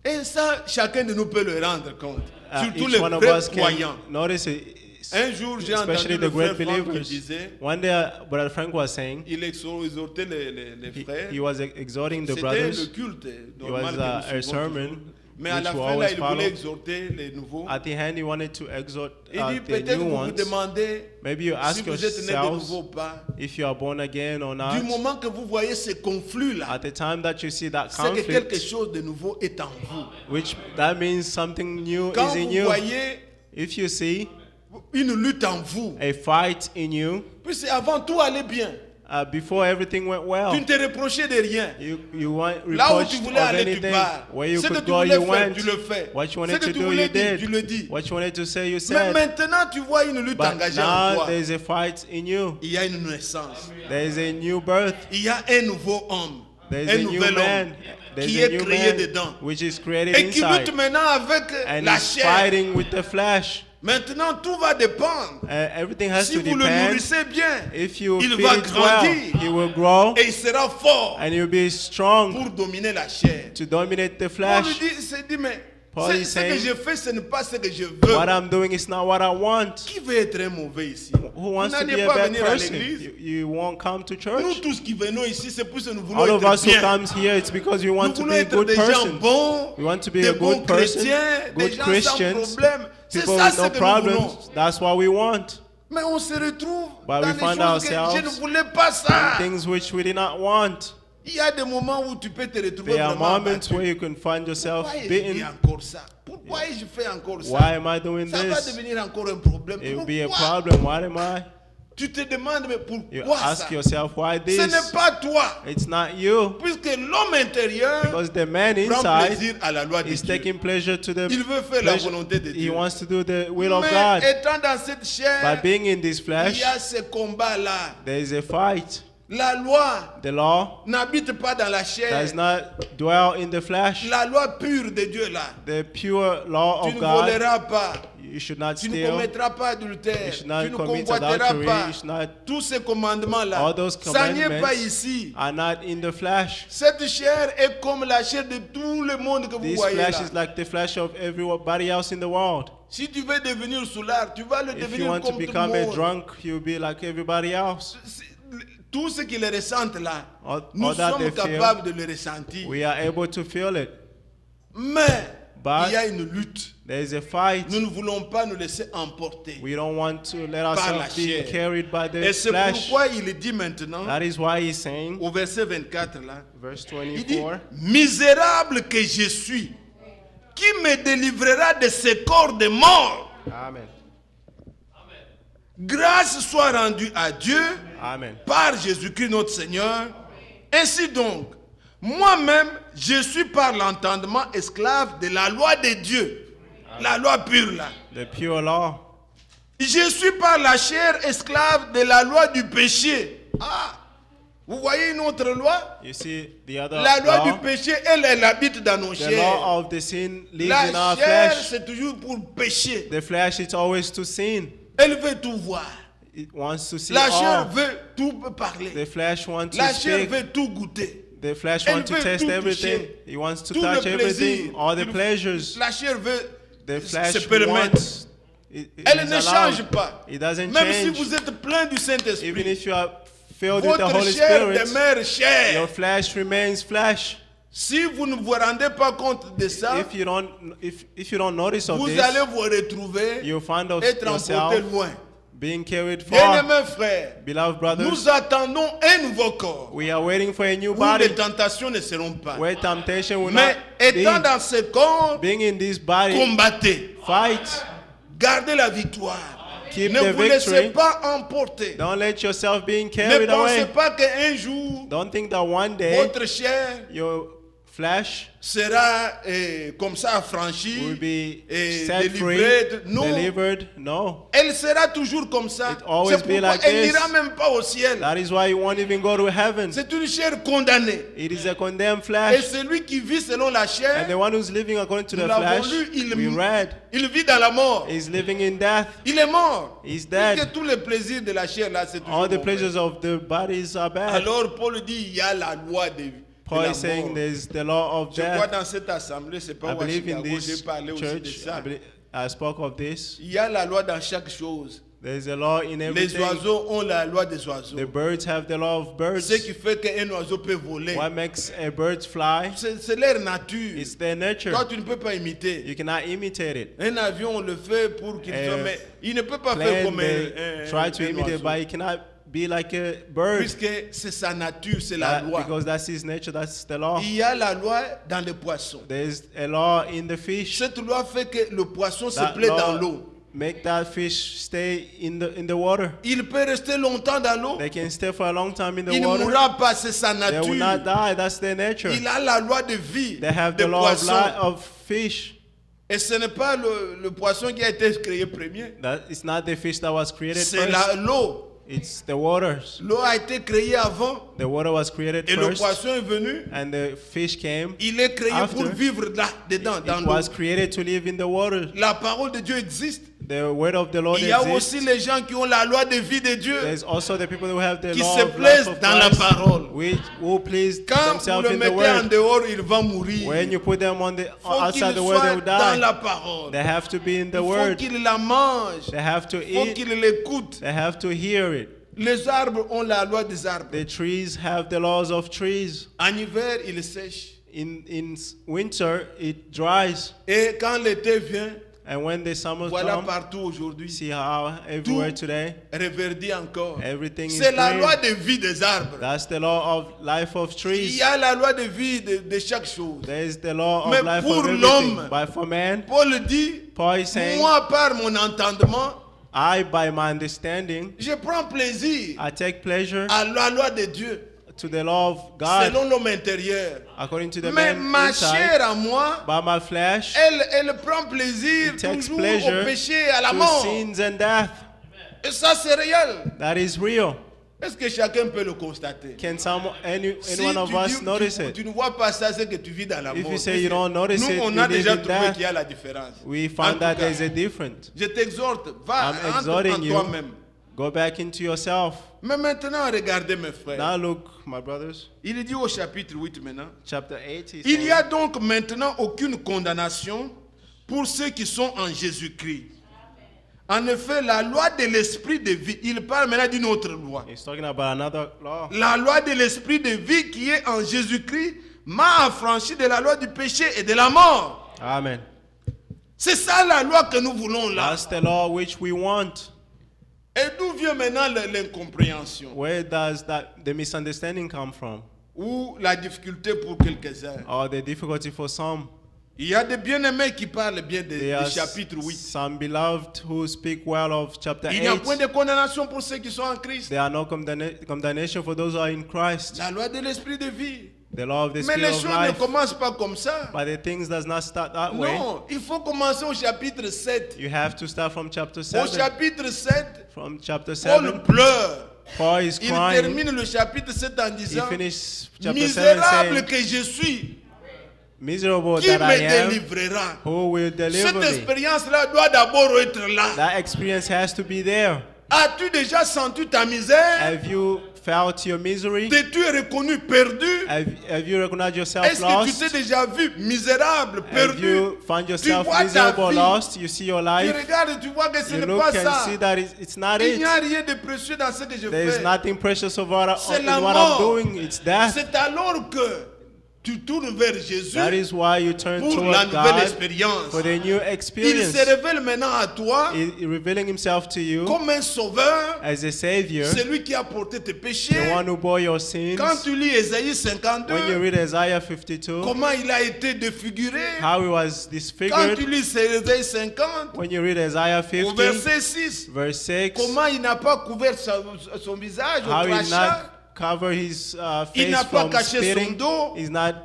Et ça, chacun de nous peut le rendre compte. Surtout Each les one of vrais us croyants. can notice it. Un jour, j'ai Especially entendu the le great frère Franck qui believers. disait, One day, Brother Frank was saying, il exhortait les frères. he was exhorting the C'était le brothers. culte It normal was que nous a suivons sermon, toujours. Mais à which la we fin, là, always il voulait follow. exhorter les nouveaux. At the end, he wanted to exhort Il dit, the peut-être new vous vous ones. demandez Maybe you si ask vous êtes né de yourselves nouveau ou pas. if you are born again or Du not. moment que vous voyez ce conflit-là, At the time that you see that c'est que quelque conflict, chose de nouveau est en vous. which that means something new Quand is in vous you. voyez If you see une lutte en vous, a fight in you, puis avant tout allait bien. before everything went Tu well. ne te reprochais de rien. You weren't Là où tu reproached voulais of aller, tu anything. pars. Where you Ce que could tu go, voulais you faire, went. tu le fais. What you Ce wanted que to tu do, voulais you dire, tu le did. dis. What you wanted to say, you Mais said. maintenant, tu vois une lutte But engagée en now toi. there's a fight in you. Il y a une naissance. There is a new birth. Il y a un nouveau homme. There is Un a new nouvel homme man. There's qui a est new créé man dedans. which is created Et qui lutte inside. maintenant avec And la he's chair. fighting with the flesh. Maintenant, tout va dépendre. Everything has Si to vous le depend. nourrissez bien, If you il feed va it grandir. well, he will grow Et il sera fort and you'll be strong pour dominer la chair. to dominate the Paul lui flesh. dit, il s'est dit, mais Paul is ce que saying, je fais, ce n'est pas ce que je veux. What I'm doing is not what I want. Qui veut être un mauvais ici? Who Vous wants to be n'allez a pas bad venir à person? l'église. You won't come to Nous church. tous qui venons ici, c'est pour que nous voulons All of être us who bien. comes here, it's because we Nous want to voulons be a être good des gens person. bons, We want to be des a bons good person, chrétiens, des good gens sans Christians, problème. C'est people ça with ce no que nous voulons. problems. That's what we want. Mais on se retrouve But dans we des find choses que je ne ourselves voulais pas ça. Things which we did not want. Il y a des moments où tu peux te retrouver There are vraiment moments abattu. where you can find yourself Pourquoi ai-je beaten. fait encore ça? Pourquoi ai-je fait encore ça? Why am I doing Ça va this? devenir encore un problème. It will be a Pourquoi? problem. What am I? Tu te demandes, mais You pourquoi ask ça? yourself, why Ce n'est this? pas toi. It's not you. Puisque l'homme intérieur Because the man prend inside plaisir à la loi de is Dieu. taking pleasure to the Il veut faire la pleasure. volonté de He Dieu. wants to do the will of Mais God. étant dans cette By chair, being in this il flesh, y a ce combat-là. there is a fight. La loi The law n'habite pas dans la chair. does not dwell in the flesh. La loi pure de Dieu là. The pure law Tu of ne God. voleras pas. You should not Tu ne steal. commettras pas adultère. You should not Tu ne commit convoiteras adultery. pas. You should not. Tous ces commandements-là, All those ça n'y est pas commandments ici. are not in the flesh. Cette chair est comme la chair de tout le monde que vous This voyez flesh là. is like the flesh of everybody else in the world. Si tu veux devenir soulard, tu vas le If you devenir want to comme tout le become a monde. drunk, you'll be like everybody else. Tout ce qu'ils ressentent là, All nous that sommes they feel, capables de le ressentir. we are able to feel it. Mais But il y a une lutte. there is a fight. Nous ne voulons pas nous laisser emporter. We don't want to let Par la ourselves be chair. carried by the Et c'est flesh. pourquoi il dit maintenant, That is why he's saying, au verset 24 là, verse il dit, 24, misérable que je suis, qui me délivrera de ce corps de mort? Amen. Grâce soit rendue à Dieu Amen. par Jésus-Christ notre Seigneur. Ainsi donc, moi-même, je suis par l'entendement esclave de la loi de Dieu. La loi pure là. The pure law. Je suis par la chair esclave de la loi du péché. Ah, vous voyez une autre loi? You see, the other La loi law, du péché, elle habite dans nos the chairs. law of the sin lives in La our chair, flesh. c'est toujours pour pécher. The flesh is always to sin. Elle veut tout voir. It wants to see La chair all. veut tout parler. The flesh wants to La chair speak. veut tout goûter. The flesh Elle wants to veut taste tout everything. toucher. He wants to Tout touch le everything. plaisir. All the pleasures. La chair veut The se flesh permettre. wants. Elle is ne allowed. change pas. It doesn't Même si change. vous êtes plein du Even Saint-Esprit, if you are filled with the votre Holy chair Spirit, demeure your chair. flesh remains flesh. Si vous ne vous rendez pas compte de ça, If you don't notice of vous this, allez vous retrouver you'll find être emporté yourself loin. being carried far. Bien-aimés frères, Beloved brothers, nous attendons un nouveau corps we are waiting for a new où body les tentations ne seront pas. where temptation will Mais not étant be. dans ce corps, Being in this body, combattez. fight. Gardez la victoire. Keep Ne the vous laissez victory. pas emporter. Don't let yourself being Ne carried pensez away. pas qu'un jour, Don't think that one day votre chair your flesh sera comme ça will affranchie be et set free, délivrée. Non, delivered. No. elle sera toujours comme ça. It always C'est be pourquoi like elle this. n'ira même pas au ciel. That is why you won't even go to heaven. C'est une chair condamnée. It is a condemned Et flesh. celui qui vit selon la And chair, the one who's living according to nous the l'avons flesh, lu, we read, il vit dans la mort. is living in death. Il est mort. He's Parce dead. que tous les plaisirs de la chair là, c'est toujours All the mauvais. pleasures of the bodies are bad. Alors Paul dit, il y a la loi de Paul la is saying mort. there's the law of Je crois death. dans cette assemblée, c'est I pas believe in Chicago, j'ai this parlé aussi de church. ça. I spoke of this. Il y a la loi dans chaque chose. There's a law in Les everything. oiseaux ont la loi des oiseaux. The birds have the law of birds. Ce qui fait qu'un oiseau peut voler. What makes a bird fly? C'est leur nature. It's their nature. Toi, tu ne peux pas imiter. You cannot imitate it. Un avion, on le fait pour qu'il soit... Mais il ne peut pas faire Plane, comme they try to imitate, oiseau. but he cannot be like a bird. Puisque c'est sa nature, c'est la loi. Because that's his nature, that's the law. Il y a la loi dans les poissons. There's a law in the fish. Cette loi fait que le poisson se That plaît law dans l'eau. make that fish stay in the water. Il peut rester longtemps dans l'eau. They can stay for a long time in the Il ne water. mourra pas, c'est sa They will not nature. die. That's their nature. Il a la loi de vie They have des the law of, poissons. of fish. Et ce n'est pas le poisson qui a été créé premier. That it's not the fish that was created C'est first. l'eau. It's the waters. L'eau a été créée avant. The water was created Et le first, poisson est venu. and the fish came. Il est créé After. pour vivre là, dedans, dans It l'eau. was created to live in the water. La parole de Dieu existe. The word of the Lord Il y a exists. aussi les gens qui ont la loi de vie de Dieu. There's also the people who have the Qui law se of plaisent life of dans la Christ, parole. who please Quand vous themselves le in the mettez en word. dehors, il va mourir. When you put them on the Faut qu'il outside the word, they soit will dans die. la parole. They have to be in the Il faut word. qu'il la mange. They have to Il faut eat. qu'il l'écoute. They have to hear it. Les arbres ont la loi des arbres. The trees have the laws of trees. En hiver, ils sèchent. In winter, it dries. Et quand l'été vient, And when the summer voilà comes, partout aujourd'hui. see how everywhere Tout today, reverdit encore. everything is C'est la green. loi de vie des arbres. That's the law of life of Il trees. y a la loi de vie de chaque chose. There is the law Mais of life pour of everything. l'homme, But for man, Paul dit, Paul is saying, moi par mon entendement, I, by my understanding, je prends plaisir I take pleasure à la loi de Dieu, to the law of God selon l'homme intérieur. according to the Mais man ma inside. chair à moi, By my flesh, elle prend plaisir it takes toujours pleasure au péché, à la to mort. sins and death. Et ça, c'est réel. That is real. Est-ce que chacun peut le constater? Can any Si one of tu us dis- notice tu it? ne vois pas ça, c'est que tu vis dans la If mort. you say you don't notice Nous, it, on you a live déjà in trouvé death. qu'il y a la différence. We En found tout that cas, there's a difference. je t'exhorte, va, I'm entre en exhorting you. toi-même. Go back into yourself. Mais maintenant, regardez mes frères. Now look, my brothers, Il dit au chapitre 8 maintenant. chapter 8. He Il says, n'y a donc maintenant aucune condamnation pour ceux qui sont en Jésus-Christ. En effet, la loi de l'esprit de vie, il parle maintenant d'une autre loi. he's talking about another law. La loi de l'esprit de vie qui est en Jésus-Christ m'a affranchi de la loi du péché et de la mort. Amen. C'est ça la loi que nous voulons là. That's the law which we want. Et d'où vient maintenant l'incompréhension Where does the misunderstanding come from? ou la difficulté pour quelques-uns? Or the difficulty for some? Il y a des bien-aimés qui parlent bien There are du chapitre 8. some beloved who speak well of chapter Il n'y a point 8. de condamnation pour ceux qui sont en Christ. There are no condemnation for those who are in Christ. La loi de l'esprit de vie. The law of the Mais Spirit les of choses ne life. commencent pas comme ça. But the things does not start that way. Non, il faut commencer au chapitre 7. You have to start from chapter Au 7. chapitre 7, From chapter Paul 7, pleure. Paul is Il crying. termine le chapitre 7 en He disant, finished chapter 7 misérable saying, que je suis, miserable qui that I me am, délivrera? who will deliver Cette me? expérience-là doit d'abord être là. That experience has to be there. As-tu déjà senti ta misère? Have you felt your misery? T'es-tu reconnu perdu? Have you recognized yourself Est-ce que tu lost? t'es déjà vu misérable, Have perdu? you found yourself vois ta miserable, vie. lost? You see your Tu life. regardes, tu vois que ce You n'est look pas and ça. see that it's not Il n'y it. a rien de précieux dans ce que je There is fais. nothing precious in C'est what la I'm mort. doing. It's death. C'est alors que tu tournes vers Jésus That is why you turn pour la toward nouvelle God expérience. for the new Il experience. se révèle maintenant à toi He revealing himself to you comme un sauveur, as a savior, celui qui a porté tes péchés. the one who bore your sins. Quand tu lis Ésaïe 52, When you read Isaiah 52, comment il a été défiguré. how he was Quand disfigured. tu lis Ésaïe 50, When you read Isaiah au 50, verset 6, verse 6, comment il n'a pas couvert son visage au how he did crachat. not cover his Il face n'a pas from caché son spitting. dos. He's not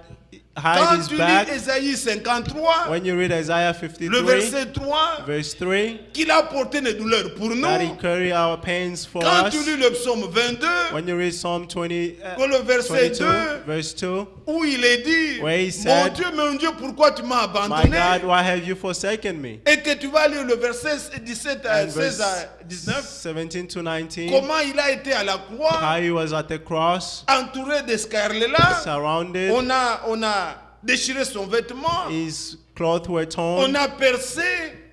hide Quand his tu back. lis Ésaïe 53, When you read Isaiah le 53, verset 3, verse 3, qu'il a porté les douleurs pour nous. that he carry our pains for Quand us. tu lis le psaume 22, When you read Psalm 20, pour le verset 22, 2, verse 2, où il est dit, where he said, mon Dieu, pourquoi tu m'as my abandonné? God, why have you forsaken me? Et que tu vas lire le verset 17 à And 16 à verse 19, 17 to 19, comment il a été à la croix, how he was at the cross, entouré d'escarlats. surrounded, On a déchiré son vêtement, his clothes were on torn, a percé.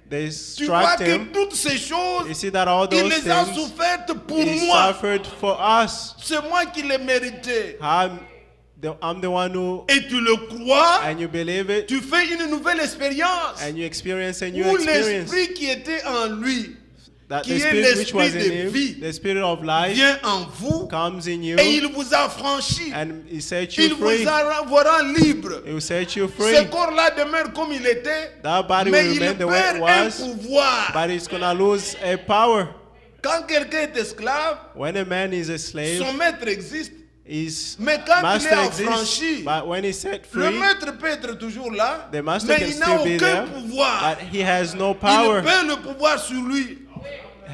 they Tu vois struck que him. toutes ces choses, You see that all il those les a things, souffertes pour he moi. suffered for us. C'est moi qui les méritais. I'm the one who, Et tu le crois, and you believe it, tu fais une nouvelle expérience and you experience a new où experience. l'esprit qui était en lui that qui the est spirit which was l'esprit in de vie, him, the spirit of life, vient en vous comes in you, et il vous a franchi. and he set Il you vous free. vous rend libre. He will set you free. Ce corps-là demeure comme il était, That body mais will il remain the way it perd un was, pouvoir. but it's gonna lose a power. Quand quelqu'un est esclave, When a man is a slave, son maître existe. his Mais quand il master est exists. affranchi, But when he's set le free, maître peut être toujours là, the master mais can il n'a still be aucun there, pouvoir. but he has no Il power. perd le pouvoir sur lui.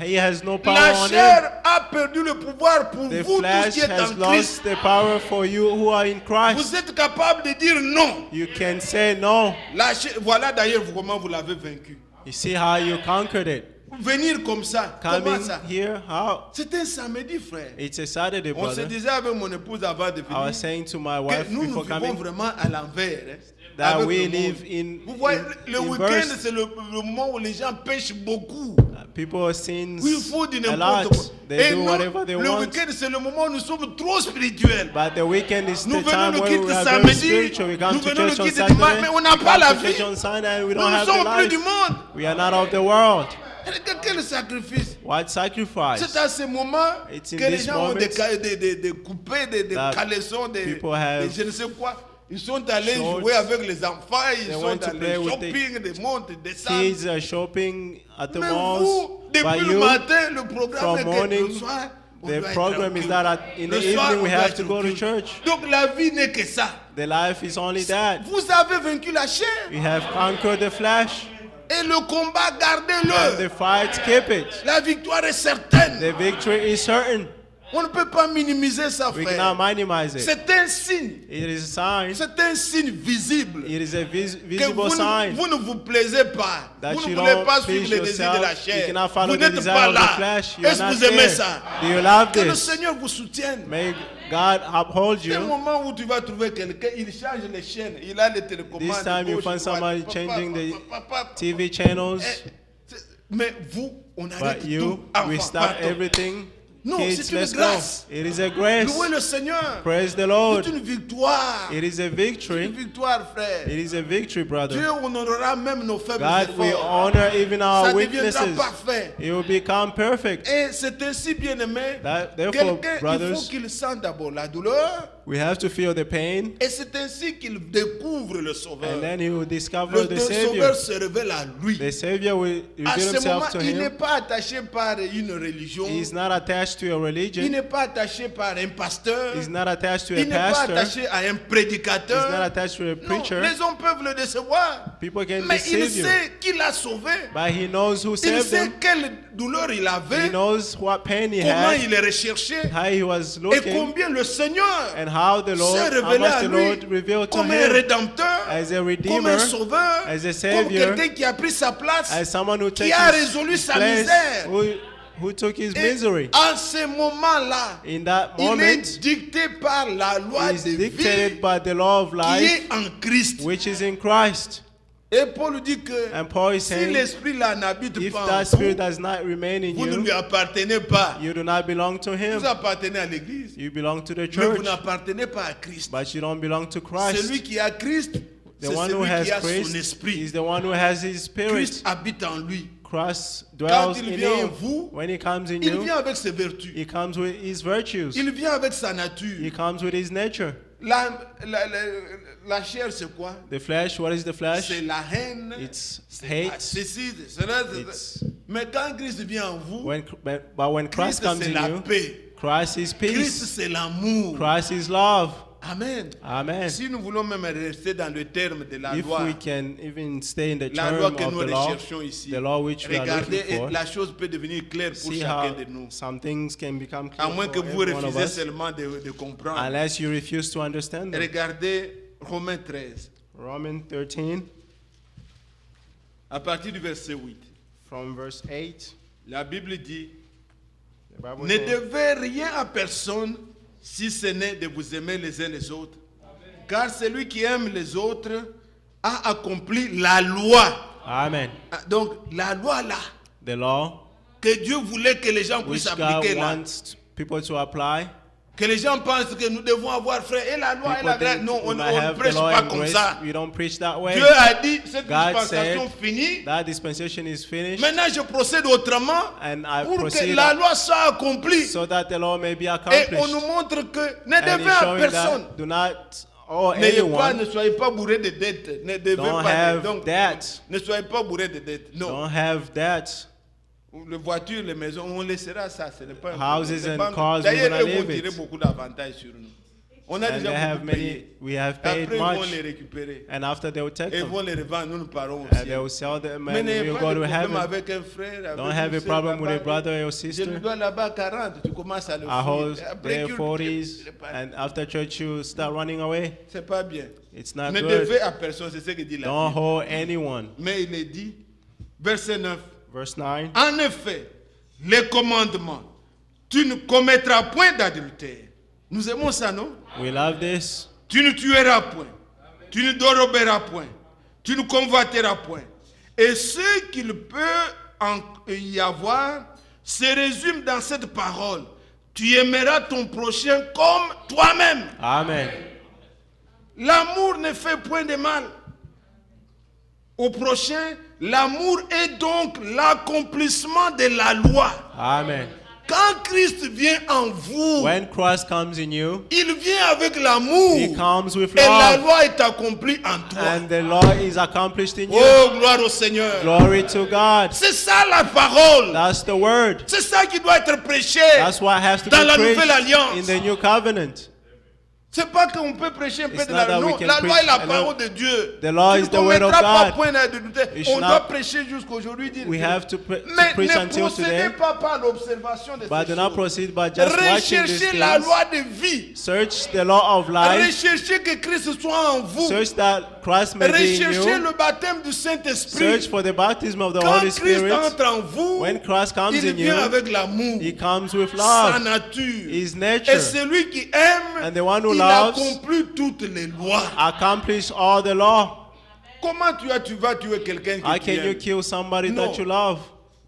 He has no power La on him. chair a perdu le pouvoir pour The vous, tous flesh qui êtes has en Christ. lost the power for you who are in Christ. Vous êtes capable de dire non. You can say no. La chair, voilà d'ailleurs comment vous l'avez vaincu. You see how you conquered it. Venir comme ça, comment Coming ça? here, how? C'est un samedi, frère. It's a Saturday, On se brother. disait avec mon épouse avant de I venir was saying to my que wife nous before vivons coming vraiment à l'envers. Hein, that avec we le monde. live Vous voyez, le in week-end, verse. c'est le moment où les gens pêchent beaucoup. People sins Oui, il faut dire a n'importe lot. quoi. They Et do nous, whatever they le want. week-end, c'est le moment où nous sommes trop spirituels. But the weekend is Nous the venons time le where culte we are very samedi, spiritual. We come nous to venons le church on culte Saturday. dimanche, mais on n'a We pas come la to vie. church on Sunday and we Nous don't ne have the sommes plus du life. monde. We are not of the world. Quel sacrifice? What sacrifice? C'est à ce moment It's in que les this gens ont des moment coupés, des that caleçons, des people have je ne sais quoi. Ils sont allés shorts. jouer avec les enfants, ils They sont want to allés play with the shopping, des montres, des sables. Kids are shopping at the Mais malls. vous, But depuis le you, matin, le programme from est que morning, le soir, on the doit être program au is culte. that in the Le soir, evening we on doit have être to au go to culte. church. Donc la vie n'est que ça. The life is only that. Vous avez vaincu la chair. We have conquered the flesh. Et le combat, And gardez-le. the fight, keep it. La victoire est certaine. The victory is certain. On ne peut pas minimiser ça, We cannot frère. minimize it. C'est un signe. It is a sign. C'est un signe visible. It is a Que visible vous, sign vous ne vous plaisez pas. that Vous you ne voulez don't pas suivre please les désirs de la yourself. You chair. cannot follow Vous the n'êtes desire pas of the là. flesh. You are Est-ce que not vous aimez there. ça? Do you love Que le this? Seigneur vous soutienne. May God uphold C'est un you. moment où tu vas trouver quelqu'un, il change les chaînes. Il a les télécommandes. This time you gauche, find droite, somebody papa, changing the papa, papa. TV channels. Mais vous, on arrête But you, tout. Enfant, we stop pardon. everything. Non, Kids, c'est une let's go. grâce. It is a grace. Louez le Seigneur. Praise the C'est Lord. une victoire. It is a Une victory. victoire, frère. It is a victory, Dieu brother. honorera même nos faibles God will efforts. honor even our Ça deviendra weaknesses. parfait. It will become perfect. Et c'est ainsi, bien-aimé, Therefore, quelqu'un, il brothers, faut qu'il sente d'abord la douleur, we have to feel the pain, et c'est ainsi qu'il découvre le Sauveur. and then he will discover Le the Savior. Sauveur se révèle à lui. The Savior will À reveal ce moment, himself to il n'est him. pas attaché par une religion, He's not attached to a il religion. n'est pas attaché par un pasteur, He's not attached to a il n'est pas pastor. attaché à un He's not prédicateur. attached to a Non, preacher. les hommes peuvent le décevoir, People can mais il deceive you, sait qui l'a sauvé. but he knows who Il saved sait him. quelle douleur il He avait, knows what pain he comment had, il est recherché, how he was et looking, combien le Seigneur and how the Lord, s'est how révélé much à the lui Lord revealed to comme un him rédempteur, as a comme redeemer, un sauveur, as a comme savior, quelqu'un qui a pris sa place, as someone who qui takes a his résolu sa place, misère. who took his Et misery. en ce moment-là, In that il moment, est dicté par la loi is de vie dictated by the law of qui life, est en Christ. which is in Christ. Et Paul dit que And Paul is si saying, l'esprit là n'habite if pas that en spirit vous, does not remain in vous ne you, lui appartenez pas. you do not belong to him. Vous appartenez à l'église, You belong to the mais vous church, n'appartenez pas à Christ. but you don't belong to Christ. Celui qui a Christ, The c'est one who celui has qui a son Christ esprit. is the one who has his spirit. Christ habite en lui. Christ Quand dwells il in vient en him. vous, When he comes in il you, vient avec ses vertus. he comes with his virtues. Il vient avec sa He nature. comes with his nature. La chair, c'est quoi? The flesh, what is the flesh? C'est la haine. It's c'est la hate. ceci, cela, It's- Mais quand Christ vient en vous, But when Christ Christ comes c'est in la you, paix. Christ is Christ peace. c'est l'amour. Christ is love. Amen. Amen. Si nous voulons même rester dans le terme de la If loi, we can even stay in the la term loi que of nous the law, recherchons ici, the law which we are regardez, looking et for, la chose peut devenir claire pour see chacun how de nous. some things can become À clear moins que for vous every one of refusez us, seulement de comprendre. unless you refuse to understand them. Regardez Romains 13, Romans 13, à partir du verset 8. from verse 8, La Bible dit, the Bible ne says, devez rien à personne si ce n'est de vous aimer les uns les autres. Car celui qui aime les autres a accompli la loi. Amen. Ah, donc la loi là, The law que Dieu voulait que les gens which puissent God appliquer là, wants people to apply, Que les gens pensent que nous devons avoir, frère, et la loi et la People grâce. think Non, on we ne might have the prêche law pas and comme grace. ça. We don't preach that way. Dieu a dit, cette God dispensation said finie. that dispensation is finished, Maintenant, je procède autrement and I pour que proceed la loi soit accomplie. so that the law may be Et on accomplished. nous montre que ne And devez it's à showing personne. that do not owe Ne anyone. soyez pas bourré de dettes. Ne devez Don't pas. have Donc, that. ne soyez pas bourré de dettes. Non. Don't have that. Les voitures, les maisons, on laissera ça. Ce n'est pas un Houses problème. Les and banques, cars, we're d'ailleurs, gonna ils vont leave tirer it. beaucoup d'avantages sur nous. On a And déjà they have beaucoup many. payé. We have paid Après, ils vont much, les récupérer. and after they will take Et ils them, vont les revendre. Nous, nous parlons and they aussi. will sell them, Mais and n'ayez we'll pas go de to problème heaven. avec un frère. Don't avec have une a sœur problem with a là-bas. brother or Je lui sister. dois là-bas 40. Tu commences à le I fuir. hold Après, their tu- 40s, and after church you start running away. c'est pas bien. It's not Ne good. devez à personne, c'est ce que dit la Don't Bible. hold anyone. Mais il est dit, verset 9, Verse 9. en effet, les commandements, tu ne commettras point d'adultère. Nous aimons ça, non? We love this. Tu ne tueras point, tu ne déroberas point, tu ne convoiteras point. Et ce qu'il peut y avoir se résume dans cette parole. Tu aimeras ton prochain comme toi-même. Amen. L'amour ne fait point de mal au prochain. L'amour est donc l'accomplissement de la loi. Amen. Quand Christ vient en vous, When Christ comes in you, il vient avec l'amour. He comes with Et la love, loi est accomplie en toi. and the law is accomplished in you. Oh, gloire au Seigneur. Glory to God. C'est ça la parole. That's the word. C'est ça qui doit être prêché. That's what has to Dans la be nouvelle preached alliance. in the new covenant. C'est pas qu'on peut prêcher un peu It's de not la that we non, can la loi est la preach parole de Dieu. The law Tu is ne the word of commettras pas God. point d'adultère. You On should doit not- prêcher jusqu'aujourd'hui. Dire We que- have to Mais preach ne until today, procédez pas par l'observation de but ces do not choses. proceed by just watching these Recherchez la things. loi de vie. Search the law of life. Recherchez que Christ soit en vous. Search that Christ may be in Recherchez you. le baptême du Saint-Esprit. Search for the baptism of the Quand Holy Christ Spirit. entre en vous, When Christ comes il in vient you, avec l'amour, He comes with sa love, nature. His Et nature, celui qui aime, and the one who il loves accomplit toutes les lois. accomplish all the law. Comment tu vas tuer quelqu'un How que tu can you aimes? kill somebody No. that you love?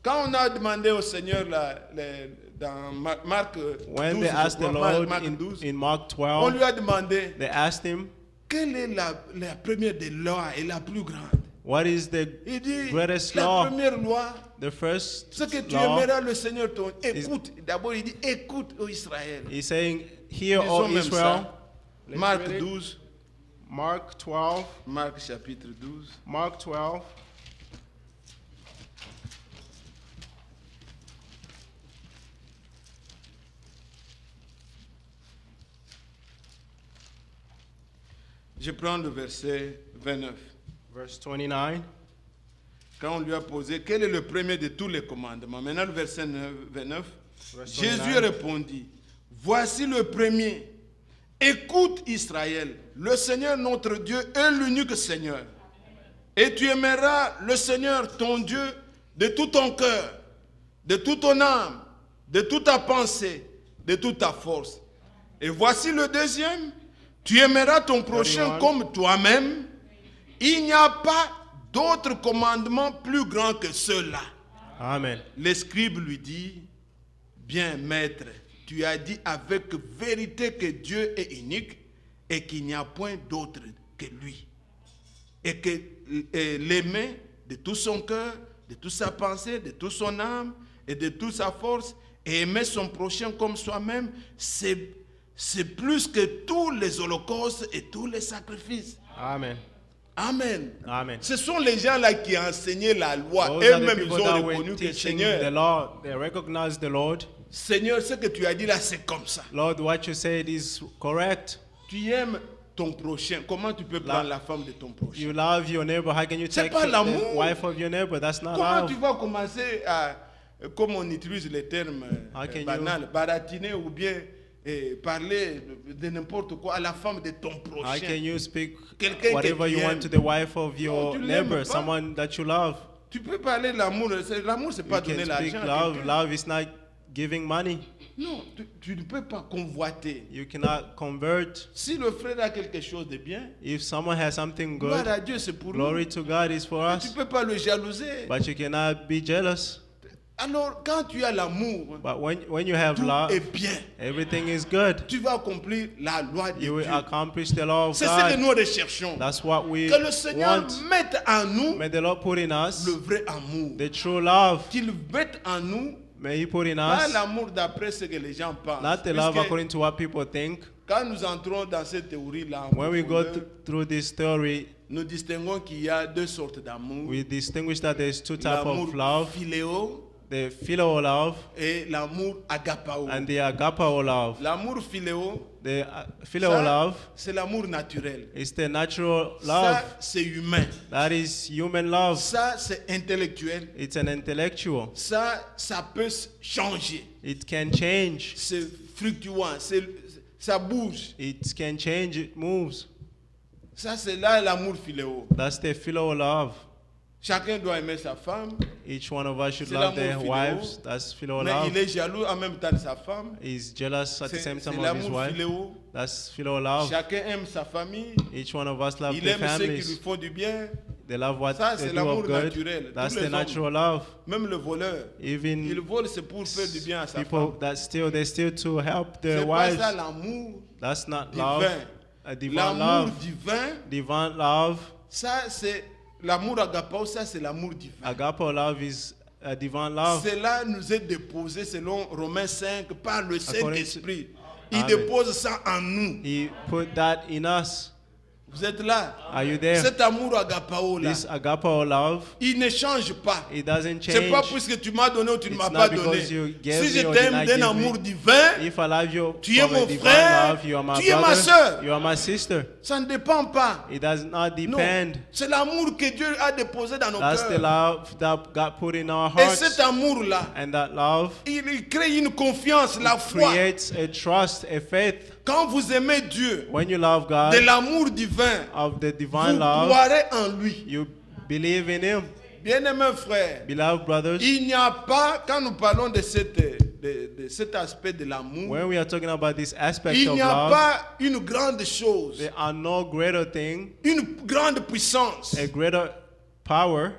Quand on a demandé au Seigneur dans Marc When 12, they je asked the crois, Lord Marc in 12, Mark on 12, lui a demandé they asked him, quelle est la première des lois et la plus grande. what is the Il dit, greatest la law? première loi, The first c'est que tu law aimeras le Seigneur ton. Écoute, d'abord il dit, écoute, ô Israël. is saying, hear, Disons O même Israel. ça. Let's Marc read it. 12, Mark 12. Marc chapitre 12. Mark 12. Je prends le verset 29. Verse 29. Quand on lui a posé quel est le premier de tous les commandements. Maintenant le verset 29. Verse Jésus 29. répondit, voici le premier. Écoute Israël, le Seigneur notre Dieu est l'unique Seigneur. Et tu aimeras le Seigneur ton Dieu de tout ton cœur, de toute ton âme, de toute ta pensée, de toute ta force. Et voici le deuxième, tu aimeras ton prochain 31. comme toi-même. Il n'y a pas d'autre commandement plus grand que ceux-là. Amen. Le scribe lui dit, bien maître, tu as dit avec vérité que Dieu est unique et qu'il n'y a point d'autre que lui. Et que l'aimer de tout son cœur, de toute sa pensée, de toute son âme et de toute sa force, et aimer son prochain comme soi-même, c'est plus que tous les holocaustes et tous les sacrifices. Amen. Amen. Amen. Ce sont les gens-là qui enseignaient la loi. Those are the Eux-mêmes, ils people ont that reconnu were que teaching Seigneur, the law. They recognize the Lord. Seigneur, ce que tu as dit là, c'est comme ça. Lord, what you said is correct. Tu aimes ton prochain. Comment tu peux prendre la femme de ton prochain? You love your neighbor. How can you C'est take pas the l'amour. wife of your neighbor? That's not Comment love. tu vas commencer à, comme on utilise les termes How can you- banals, baratiner ou bien parler de n'importe quoi à la femme de ton How prochain? can you speak Quelqu'un que whatever tu you aimes. want to the wife of your tu l'aimes neighbor, pas. someone that you love? Tu peux parler de l'amour. L'amour, c'est pas You donner can speak l'argent. à love. quelqu'un. Love is not giving money. Non, tu ne peux pas convoiter. You cannot convert. Si le frère a quelque chose de bien, If someone has something gloire good, à Dieu, c'est pour glory nous. to God is for Tu us. ne peux pas le jalouser. But you cannot be jealous. Alors, quand tu as l'amour, But when you have tout love, est bien. everything is good. Tu vas accomplir la loi de You will Dieu. accomplish the law of C'est ce que God. nous recherchons. That's what we Que le Seigneur want. mette en nous May the Lord put in us le vrai amour. the true love. Qu'il mette en nous May He put in pas us l'amour d'après ce que les gens pensent. not the love Puisque according to what people think. quand nous entrons dans cette théorie-là, When we go through this story, nous distinguons qu'il y a deux sortes d'amour. we distinguish that there's two types L'amour of love: philéo the philo love et l'amour agapao. and the agapao love. L'amour philéo, The philo ça, love c'est l'amour naturel. is the natural love. Ça, c'est humain. That is human love. Ça, c'est intellectuel. It's an intellectual. Ça peut changer. It can change. C'est fluctuant. Ça bouge. It can change. It moves. Ça, c'est là l'amour philéo. That's the philo love. Chacun doit aimer sa femme, Each one of us should C'est love l'amour their philo. wives. That's philo mais love. il est jaloux en même temps de sa femme. He's jealous at the C'est same c'est time of his l'amour wife. philéo. That's philo love. Chacun aime sa famille. Each one of us love Il their aime ceux qui lui families. font du bien. They love what Ça, they c'est do l'amour of good. naturel. That's Tous les the hommes. natural love. Même le voleur. Il Even vole, c'est pour faire du bien à sa people femme. that steal, they steal to help their C'est pas ça wives. l'amour That's not love. divin. A divine L'amour love. divin, Divine love. ça c'est l'amour agapao, ça c'est l'amour divin. Agape love is a divine love. Cela nous est déposé selon Romains 5 par le Saint-Esprit. Il Amen. dépose ça en nous. He put that in us. Vous êtes là. Are you there? Cet amour agapao là, This agape love, il ne change pas. it doesn't C'est pas change. puisque tu m'as donné ou tu ne It's m'as not pas because donné. you gave Si je me or t'aime did not d'un give amour me. divin, If I love you Tu es from a mon divine frère, love, you are my tu es ma brother, sœur. you are my sister. ça ne dépend pas. It does not Non, depend. c'est l'amour que Dieu a déposé dans nos That's the cœurs. love that God put in our Et hearts. cet amour-là, And that love il crée une confiance, la foi. creates a trust, a faith. Quand vous aimez Dieu, When you love God, de l'amour divin, of the vous divine love, croirez en lui. you believe in Him. Bien-aimés frères, Beloved brothers, il n'y a pas, quand nous parlons de cet aspect de l'amour, when we are talking about this aspect il of n'y a love, pas une grande chose, there are no greater thing, une grande puissance a greater power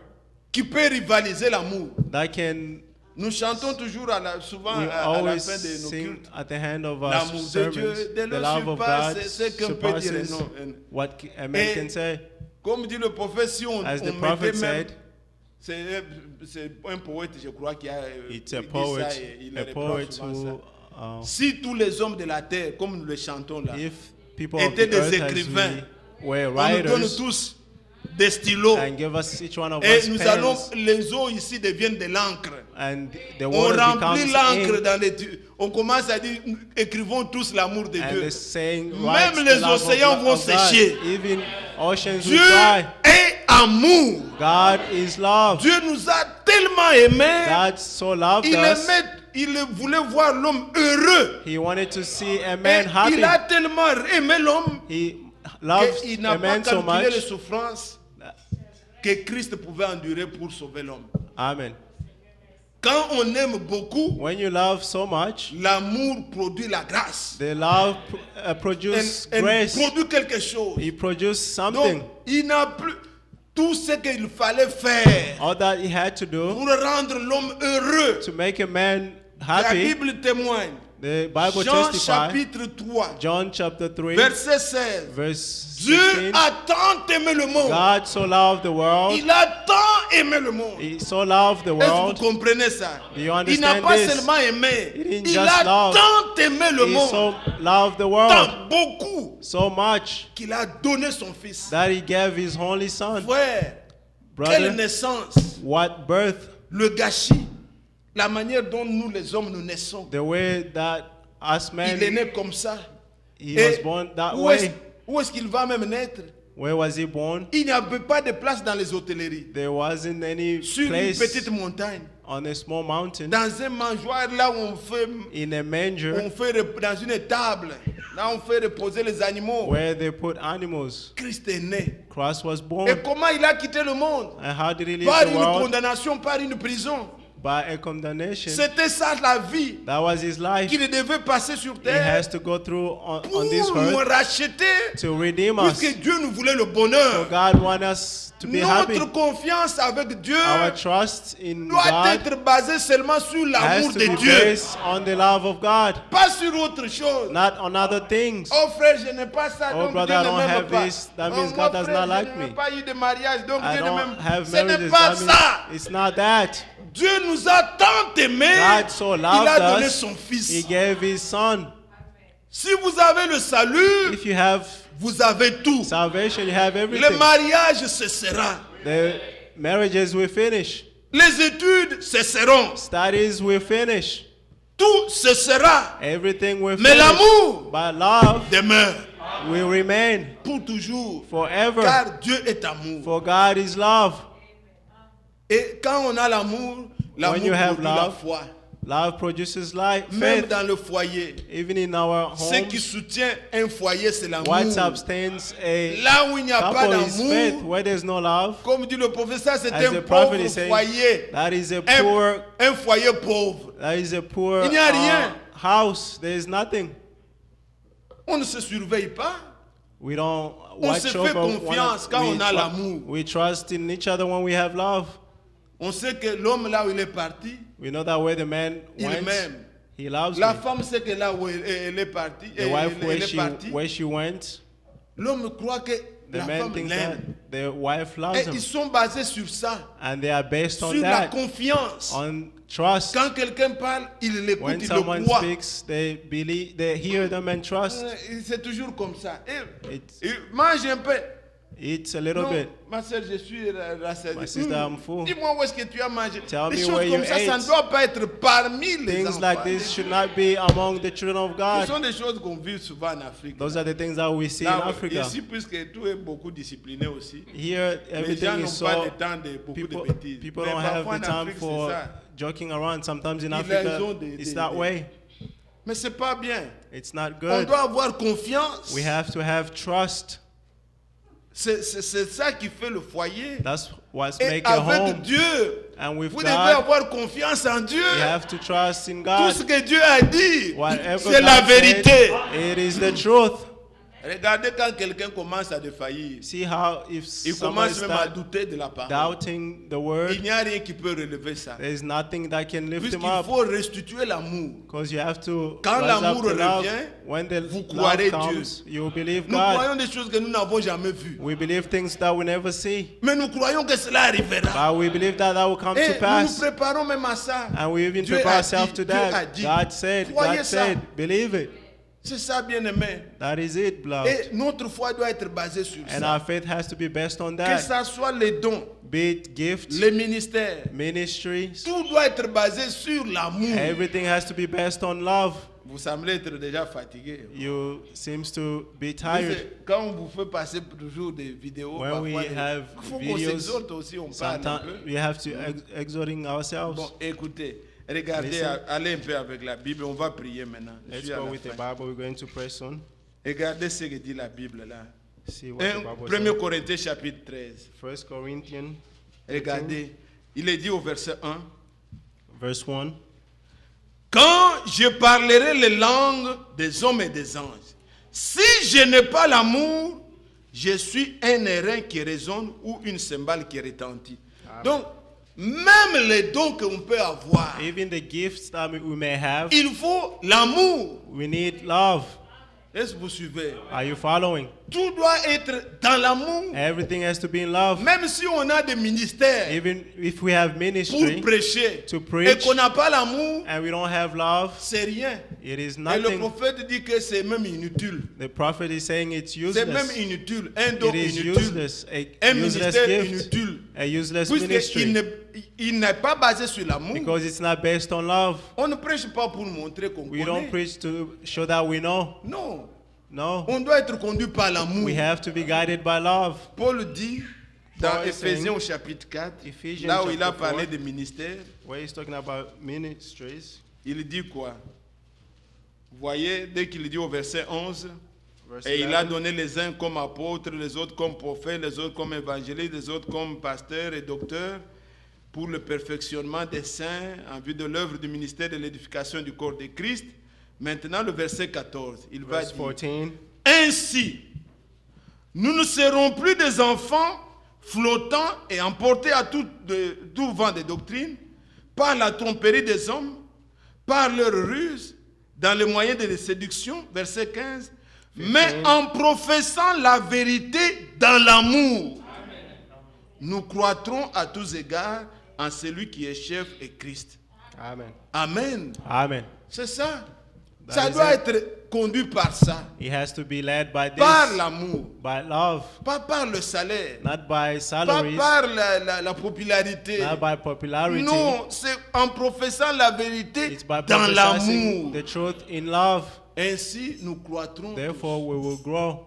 qui peut rivaliser l'amour. that can. Nous chantons toujours souvent We à la always fin de nos sing cultes. at the end of our L'amour de sermons. Dieu, de The le love of surpasse, God c'est qu'un peut dire surpasses non. what a man Et can say. Comme dit le prophète, si on As the mettait prophet même, said, c'est un poète, je crois, qui a it's a dit ça poet, et il a reprend poet souvent ça. who, Si tous les hommes de la terre, comme nous le chantons là, if people of étaient the des earth écrivains, as we were on nous donne writers tous des stylos and give us each one of et us nous allons, pens, les eaux ici deviennent de l'encre. and the On water remplit becomes l'encre ink, dans les on commence à dire écrivons tous l'amour de and Dieu. the saying Même writes les the love océans of, vont of God. sécher. Even oceans Dieu will dry. est amour. God is love. Dieu nous a tellement aimés. God so loved Il us. il voulait voir l'homme heureux. He wanted to see a Et man happy. il a tellement aimé l'homme He loved qu'il a n'a pas man so calculé les much. souffrances que Christ pouvait endurer pour sauver l'homme. Amen. Quand on aime beaucoup, When you love so much, l'amour produit la grâce. the love produces Elle grace. produit quelque chose. He produced something. Donc, il n'a plus tout ce qu'il fallait faire All that he had to do pour rendre l'homme heureux. to make a man La happy, Bible témoigne. the Bible Jean testifies. chapitre 3, John chapter 3, verset 16. verse Dieu 16. a tant aimé le monde. God so loved the world. Il a tant aimé le monde. He so loved the Est-ce que world. vous comprenez ça? Do you Il n'a understand pas this? seulement aimé. He didn't Il just a love. tant aimé le He monde. so loved the world Tant, beaucoup, so much qu'il a donné son fils. that he gave his only son. Frère, quelle Brother, naissance. what birth, Le gâchis. La manière dont nous les hommes nous naissons. the way that us Il est men, né comme ça. he Et was born that où est-ce way. qu'il va même naître? Where was he born? Il n'y avait pas de place dans les hôtelleries. There wasn't any Sur une place petite montagne. on a small mountain, Dans un mangeoire là où on fait, in a manger, dans une table. Là on fait reposer les animaux. where they put animals. Christ est né. Christ was born. Et comment il a quitté le monde? And how did he leave Par the une world? condamnation, par une prison. by a condemnation. C'était ça la vie That was his life. qu'il devait passer sur He terre has to go through on this pour nous earth racheter, to redeem us. puisque Dieu nous voulait le So bonheur. God wants us to be happy. Notre confiance avec Dieu Our trust in doit God être basée seulement sur l'amour has to de be Dieu, based on the love of God, pas sur autre chose. not on other things. Oh frère, je n'ai pas ça, Oh, donc brother, I Dieu ne don't m'aime have pas. this, that Oh, means moi, God does frère, not like je n'ai me. pas eu de mariage, donc I Dieu ne don't m'aime. have Ce n'est marriages. pas That ça. means it's not that. Dieu nous a tant aimés, God so il loved a donné us, son He Fils. gave His Son. Si vous avez le salut, If you have vous avez tout. salvation, you have Le everything. mariage cessera. The marriages will finish. Les études cesseront. Studies will finish. Tout cessera. Everything will Mais finish. l'amour But love demeure will remain pour toujours. forever. Car Dieu est amour. For God is love. Et quand on a l'amour, l'amour you have produit la love, foi. Love produces life, Même faith. dans le foyer, Even in our ce qui homes, soutient un foyer, c'est l'amour. what substains a Là où il n'y a pas couple is faith. d'amour, Where there's no love, comme dit le professeur, c'est as un the prophet pauvre is saying, foyer. that is a poor, Un foyer pauvre. that is a poor Il n'y a rien. house. There is nothing. On ne se surveille pas. We don't On watch se fait over one confiance quand on a l'amour. we trust in each other when we have love. On sait que l'homme, là où il est parti, We know that where the man il went, m'aime. he loves La me. femme sait que là où elle est partie, The wife elle est partie. where she went, L'homme croit que the la man femme thinks that l'aime. the wife loves Et him. ils sont basés sur ça, And they are based on sur la that, confiance. on trust. Quand quelqu'un parle, il l'écoute, When il someone le croit. speaks, they believe, they hear them and trust. C'est toujours comme ça. It's, Mange un peu. it's a little Non, bit. ma soeur, je suis rassasié. My sister, I'm full. Dis-moi où est-ce que tu as mangé. Tell Des me choses where comme you ça, ça ne ate. doit pas être parmi les Things enfants. like this should not be among the children of Ce God. sont des choses qu'on vit souvent en Afrique. Those are the things that we see in Là, Africa. ici, puisque tout est beaucoup discipliné aussi, Here, les gens everything n'ont is pas so. le temps de beaucoup People, de bêtises. people Mais don't have parfois the en time Afrique, for c'est ça. joking around. Sometimes in Ils Africa, ont des- it's des- that des- way. Mais c'est pas bien. It's not On good. doit avoir confiance. We have to have trust. C'est ça qui fait le foyer. That's what's Et make a avec home. Dieu, And with vous devez God, avoir confiance en Dieu. you have to trust in Tout God. ce que Dieu a dit, Whatever c'est la God said, vérité. it is the truth. Regardez quand quelqu'un commence à défaillir, See how if il somebody commence même à start douter de la parole. doubting the word, Il n'y a rien qui peut relever ça. there's nothing that can lift him Puisqu'il up. faut restituer l'amour. Because you have to Quand rise up l'amour the love. revient, When the vous love croirez comes, you will believe Nous God. croyons des choses que nous n'avons jamais vues. We believe things that we never see. Mais nous croyons que cela arrivera. But we believe that that will come Et to nous nous pass. préparons même à ça. And we even Dieu prepare a ourselves dit, to Dieu a that. dit. God Croyez ça. said, believe it. C'est ça, bien-aimé. That is it, beloved. Et notre foi doit être basée sur And ça. our faith has to be based on Que that. ça soit les dons, Be it gifts, les ministères. ministries, Tout doit être basé sur l'amour. everything has to be based on love. Vous semblez être déjà fatigué. You seems to be Vous tired. savez, quand on vous fait passer toujours des vidéos, When we parfois, have il faut qu'on videos, s'exhorte aussi, on parle un sometimes peu. we have to exhorting ourselves. Bon, écoutez, regardez, Listen. allez un peu avec la Bible, on va prier maintenant. Je Let's suis à go la with the fin. Bible. We're going to pray soon. Regardez ce que dit la Bible là. See what the 1 Bible 1 says. Corinthiens chapitre 13. 1 Corinthians, Regardez, il est dit au verset 1. verse 1. Quand je parlerai les langues des hommes et des anges, si je n'ai pas l'amour, je suis un airain qui résonne ou une cymbale qui retentit. Donc, même les dons qu'on peut avoir, Even the gifts that we may have, il faut l'amour. we need love. Est-ce que vous suivez? Are you following? Tout doit être dans l'amour. Everything has to be in love. Même si on a des ministères Even if we have pour ministry prêcher to et preach qu'on n'a pas l'amour, and we don't have love, c'est rien. it is Et le nothing. prophète dit que c'est même inutile. The prophet is saying it's C'est même useless. inutile. Un don It is inutile. useless. Un A useless ministère gift. inutile. A useless Puisqu'il ministry. n'est pas basé sur l'amour. Because it's not based on love. On ne prêche pas pour montrer qu'on We don't connaît. preach to show that we know. Non. No. On doit être conduit par l'amour. We have to be guided by love. Paul dit dans Paul is saying, Éphésiens au chapitre 4, Ephesians là où il a chapter parlé 4, des ministères, Where he's talking about ministries. il dit quoi? Vous voyez, dès qu'il dit au verset 11, Verse et il a 11. donné les uns comme apôtres, les autres comme prophètes, les autres comme évangélistes, les autres comme pasteurs et docteurs, pour le perfectionnement des saints en vue de l'œuvre du ministère de l'édification du corps de Christ. Maintenant, le verset 14, il va Verse dire, 14. ainsi, nous ne serons plus des enfants flottants et emportés à tout vent de doctrine, par la tromperie des hommes, par leur ruse, dans les moyens de séduction, verset 15, mais en professant la vérité dans l'amour, nous croîtrons à tous égards en celui qui est chef et Christ. Amen. Amen. Amen. C'est ça. That Ça is doit it. être conduit par ça. He has to be led by Par this, l'amour. by love, Pas par le salaire. not by Pas salaries, par la popularité. not by popularity. Non, c'est en professant la vérité It's by dans professing l'amour. the truth in love. Ainsi, nous croîtrons. Therefore, we will grow.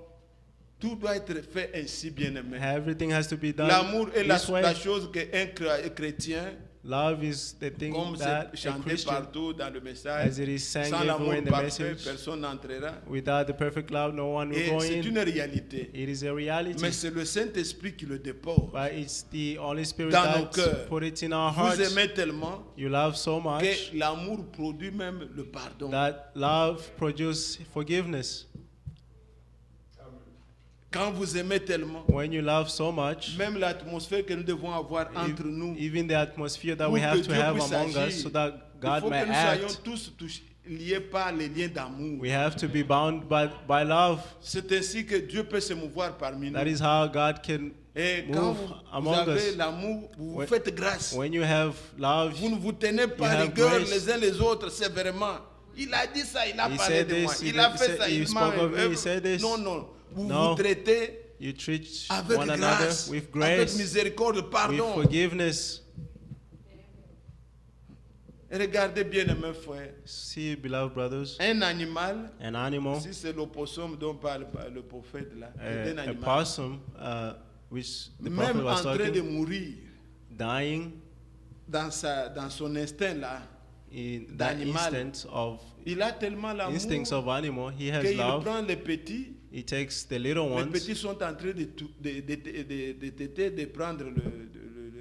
Tout doit être fait ainsi, bien-aimé. Everything has to be done L'amour est this way. la chose qu'un chrétien, Love is the thing comme that c'est a chanté Christian, partout dans le message, as it is sang sans l'amour everywhere in the parfait, message, personne n'entrera. without the perfect love, no one will Et go c'est in. une réalité. It is a reality. Mais c'est le Saint-Esprit qui le dépose. But it's the Holy Spirit Dans nos that cœurs. put it in our Vous hearts. aimez tellement You love so much que l'amour produit même le pardon. that love produces forgiveness. Quand vous aimez tellement, When you love so much, même l'atmosphère que nous devons avoir entre nous, even the atmosphere that pour we que have to Dieu have puisse among agir, us so that il God faut may que nous soyons act, tous liés par les liens d'amour. we have to be bound by love. C'est ainsi que Dieu peut se mouvoir parmi That nous. is how God can Et quand move vous among avez us. l'amour, vous vous When- faites grâce. When you have love, Vous ne vous tenez pas have rigueur grace. les uns les autres sévèrement. Il a dit ça, il a He parlé said de moi. this, Il a fait said- ça, he il spoke m'a... of me, he said this. Non, non. Vous No. vous traitez you treat avec one another grâce, with avec grace, miséricorde, with pardon. forgiveness. Et regardez bien, mes frères. See, beloved brothers, Un animal, an animal, si c'est l'opossum dont parle le prophète là, c'est un a animal. possum, which the prophet Même en was train de talking, mourir, dying dans son instinct là, in that d'animal. instant of il a tellement l'amour instincts of animal, he has qu'il love. prend les petits. He takes the little Les ones. petits sont en train de téter, de prendre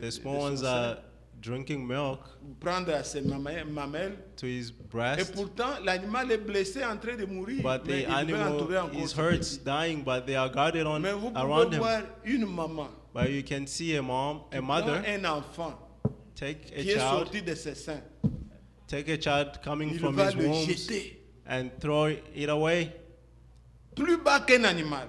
The small son ones sein, are drinking milk prendre à ses mamelles. to his Et breast, pourtant, l'animal est blessé, en train de mourir. but Mais the il veut entourer animal encore is ce hurt, petit. dying, but they are guarded on Mais vous around pouvez him. voir une maman, But you can see a mom, a prend mother, un enfant take a qui est child, sorti de ses seins. take a child coming Il from va his le womb jeter and throw it away, plus bas qu'un animal.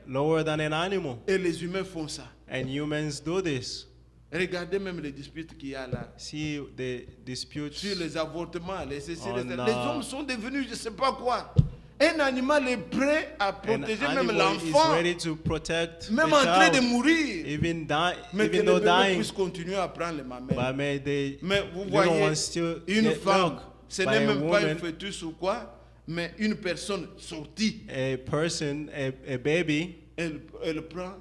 lower than an animal. Et les humains font ça. And humans do this. Regardez même les disputes qu'il y a là. See the disputes. Sur les avortements, les ceci, On les a- hommes sont devenus je ne sais pas quoi. Un animal est prêt à An protéger même animal is l'enfant, ready to protect même the en train de child, mourir. even Mais que even le though bébé dying. puisse continuer à prendre les mamelles. But may they Mais vous little voyez, ones still une get femme, milk ce by n'est a même pas un woman, fœtus ou quoi, mais une personne sortie. a person, a baby. Elle prend.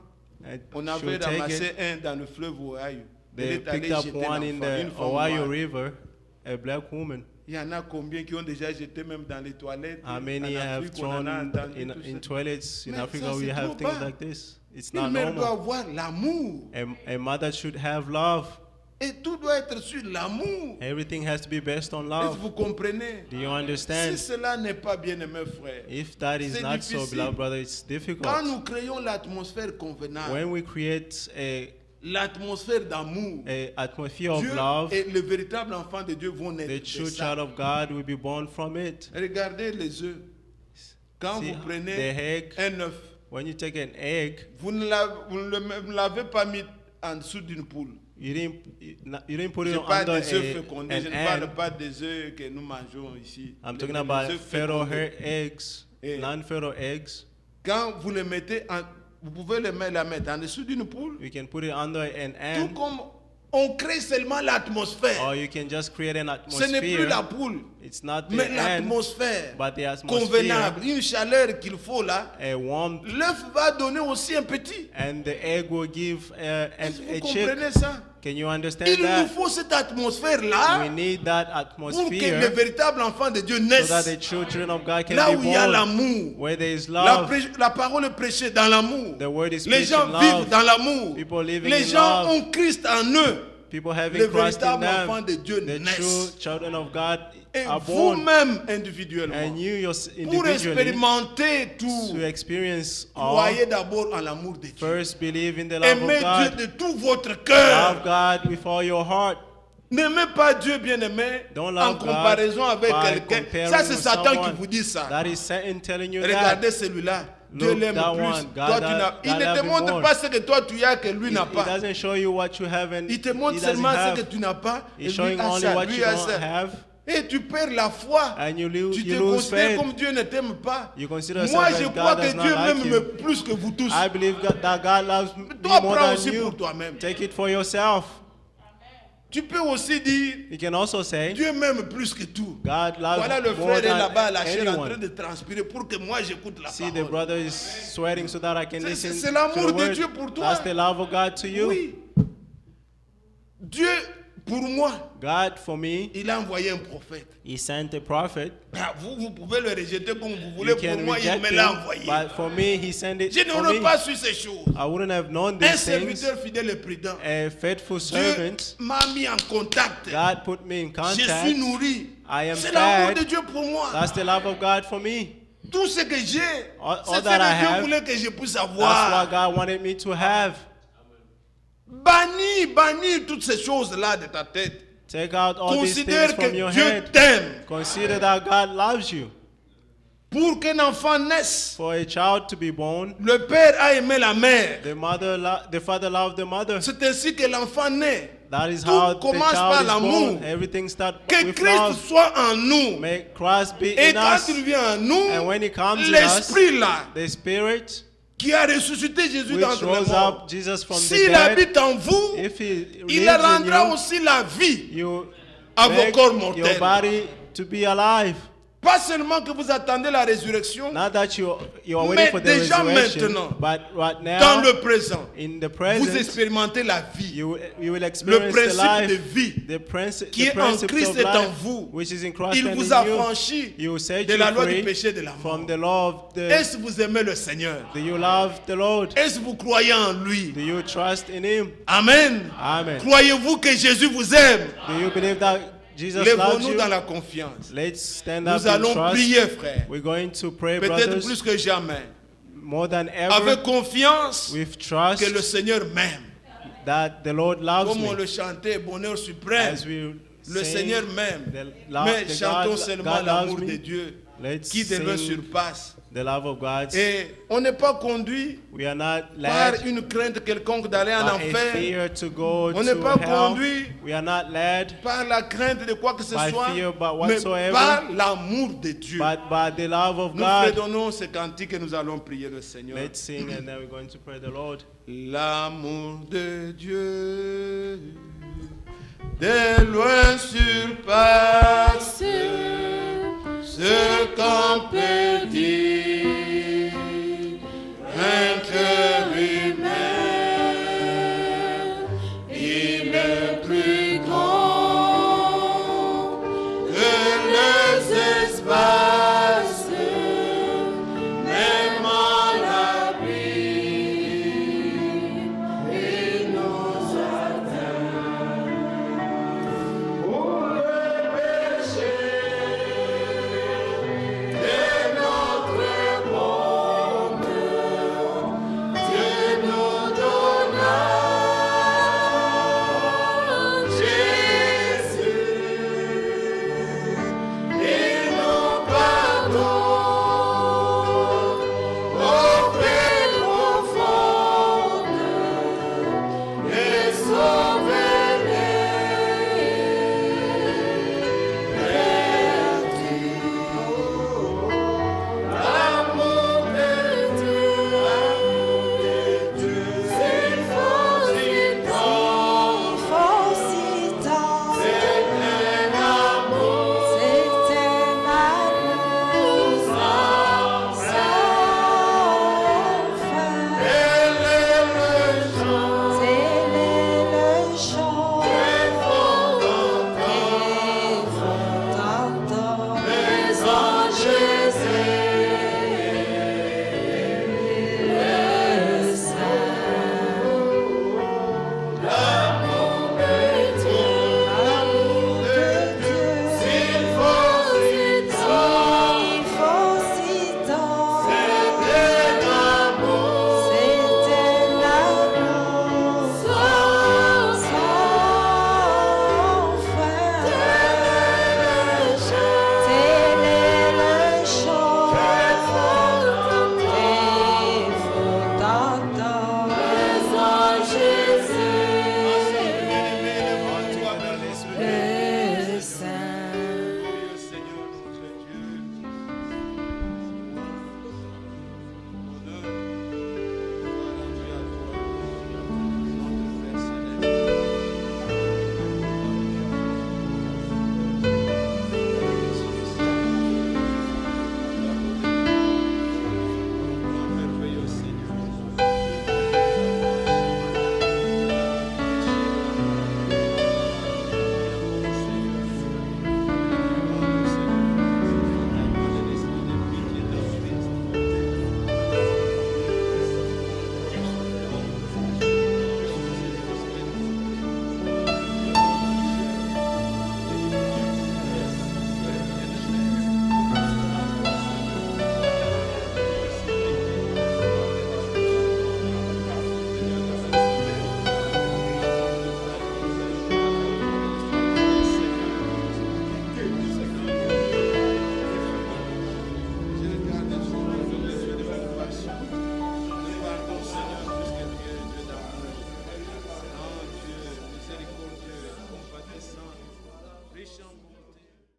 And On she'll avait take ramassé it. un dans le fleuve Ohio. Elle They est allée picked up jeter one in l'enfant, the une femme Ohio noire. River, a black woman. Il y en a combien qui ont déjà jeté même dans les toilettes? How many En have Afrique, on en a thrown entendu in, tout in ça. toilets in Mais Africa? ça, We c'est have trop things bas. like this. It's Une not mère doit normal. avoir l'amour. A mother should have love. Et tout doit être sur l'amour. Everything has to be based on Est-ce que love. vous comprenez? Do you Si understand? cela n'est pas bien aimé, frère, If that is c'est not so, difficile. beloved brother, it's quand difficult. nous créons l'atmosphère convenable, When we create l'atmosphère d'amour, a atmosphere of Dieu love, et le véritable enfant de Dieu vont naître the de true ça. child of God will be born from it. Regardez les œufs. Quand See, vous the prenez egg, un œuf, when you take an egg, vous ne l'avez pas mis en dessous d'une poule. you didn't put Je it parle under des œufs fécondés, an je ne parle egg. pas des œufs que nous mangeons ici. I'm Les- talking les about œufs feral fécondés. eggs, Eh. non-feral eggs. Quand vous les mettez, vous pouvez la mettre en dessous d'une poule, You can put it under an tout ant, comme on crée seulement l'atmosphère. or you can just create an Ce n'est plus la atmosphere. poule, It's not the mais ant, l'atmosphère but the atmosphere, convenable, une chaleur qu'il faut là. a warmth, L'œuf va donner aussi un petit. and the egg will give Est-ce que a vous chick. comprenez ça? Can you understand Il nous that? faut cette atmosphère-là We need that pour que le atmosphere véritable enfant de Dieu so naisse. that the children of God can Là be où il y a born. l'amour, Where there is la, love, la parole est prêchée dans l'amour. the word is Les preached gens in vivent love. dans l'amour. People living Les in gens love. ont Christ en eux. people having les Christ in véritables enfants them, de Dieu the true naissent. children of God Et are born. vous-même individuellement, And you pour individually, expérimenter tout, to experience all, croyez d'abord en l'amour de Dieu. first believe in the love Aimez of God. Dieu de tout votre Love cœur. God with all your heart. N'aimez pas Dieu, bien-aimé, Don't en love God comparaison avec by quelqu'un. comparing Ça, c'est with Satan qui someone. vous dit ça. That is Satan telling you Regardez that. celui-là. Dieu Look l'aime that plus. one. Toi, God tu n'as- Il God ne love te him montre more. pas ce que toi tu as que lui He n'a pas. doesn't show you what you have and Il te montre he doesn't seulement ce que have. tu n'as pas. Et He's lui showing a only ça, what lui you a don't ça. have. Et tu perds la foi. And you lose, Tu te you lose considères faith. comme Dieu ne t'aime pas. You consider Moi, yourself je that crois God que does not Dieu like m'aime you. plus que vous tous. I believe that God loves me Toi, more prends than aussi you. pour toi-même. Take it for yourself. Tu peux aussi dire, You can also say, Dieu m'aime plus que tout. God loves Voilà le more frère est than là-bas à la chair en train anyone. de transpirer pour que moi j'écoute la See, the parole. brother is sweating so that I can C'est- listen c'est to l'amour the de word. Dieu pour toi. That's the love of God to you. Oui. Dieu, pour moi, God, for me, il a envoyé un prophète. He sent a prophet. Ah, vous pouvez le rejeter comme vous voulez. You Pour can moi, il reject me l'a him, envoyé. but for me, He sent it Je for n'aurais me. pas su ces choses. I wouldn't have known Un these things. serviteur fidèle et prudent. A faithful Dieu servant, m'a mis en contact. God put me in Je suis contact. nourri. I am C'est l'amour fed. de Dieu pour moi. That's the love of God for me. Tout ce que j'ai, All c'est ce that I que Dieu have, voulait que je puisse That's what avoir. God wanted me to have. Bannis toutes ces choses-là de ta tête. Take out all these things Considère from que your Dieu head. t'aime. Consider that God loves you. Pour qu'un enfant naisse, For a child to be born, le père a aimé la mère. the father loved the mother. C'est ainsi que l'enfant naît. That is Tout how the commence par child is l'amour. born. Everything starts Que with Christ love. soit en nous. May Christ be Et in quand us. il vient en nous, And when he comes in us, l'esprit là, the Spirit qui a ressuscité Jésus which d'entre les rose morts, up Jesus from the s'il dead, habite en vous, if he il lives in rendra you, aussi la vie you à vos make corps your mortels. body to be alive. Pas seulement que vous attendez la résurrection, Not that you are Mais waiting for the déjà resurrection, maintenant, but right dans now, le présent, in the vous present, expérimentez la vie. you will experience the principe life, de vie the principle qui est en of Christ est en life, vous. which is in Christ Il and vous in a you. franchi You will set de you la loi du free péché et de la mort. from the law of the. Est-ce que vous aimez le Seigneur? Do you love the Lord? Est-ce que vous croyez en lui? Do you trust in Him? Amen. Amen. Croyez-vous que Jésus vous aime? Do you believe that Jesus loves Lèvons-nous you? dans la confiance. Let's stand up Nous in allons trust. prier, frère. We're going to pray, Peut-être brothers, plus que jamais. more than ever, Avec confiance with trust que le Seigneur m'aime. that the Lord loves Comme on me. le chantait, bonheur suprême. As we Le sing, Seigneur m'aime. the Mais the chantons God, seulement God l'amour loves de me. Dieu Let's qui de loin sing surpasse. the love of God. Et on n'est pas conduit We are not par led une crainte quelconque d'aller en by a enfer, fear to go On n'est to pas hell. conduit We are not led par la crainte de quoi que ce by soit, fear, but mais whatsoever, par l'amour de Dieu. but by the love of Nous God. fredonnons ce cantique et nous allons prier le Seigneur. Let's sing and then we're going to pray the Lord. L'amour de Dieu de loin surpasse ce qu'on peut dire.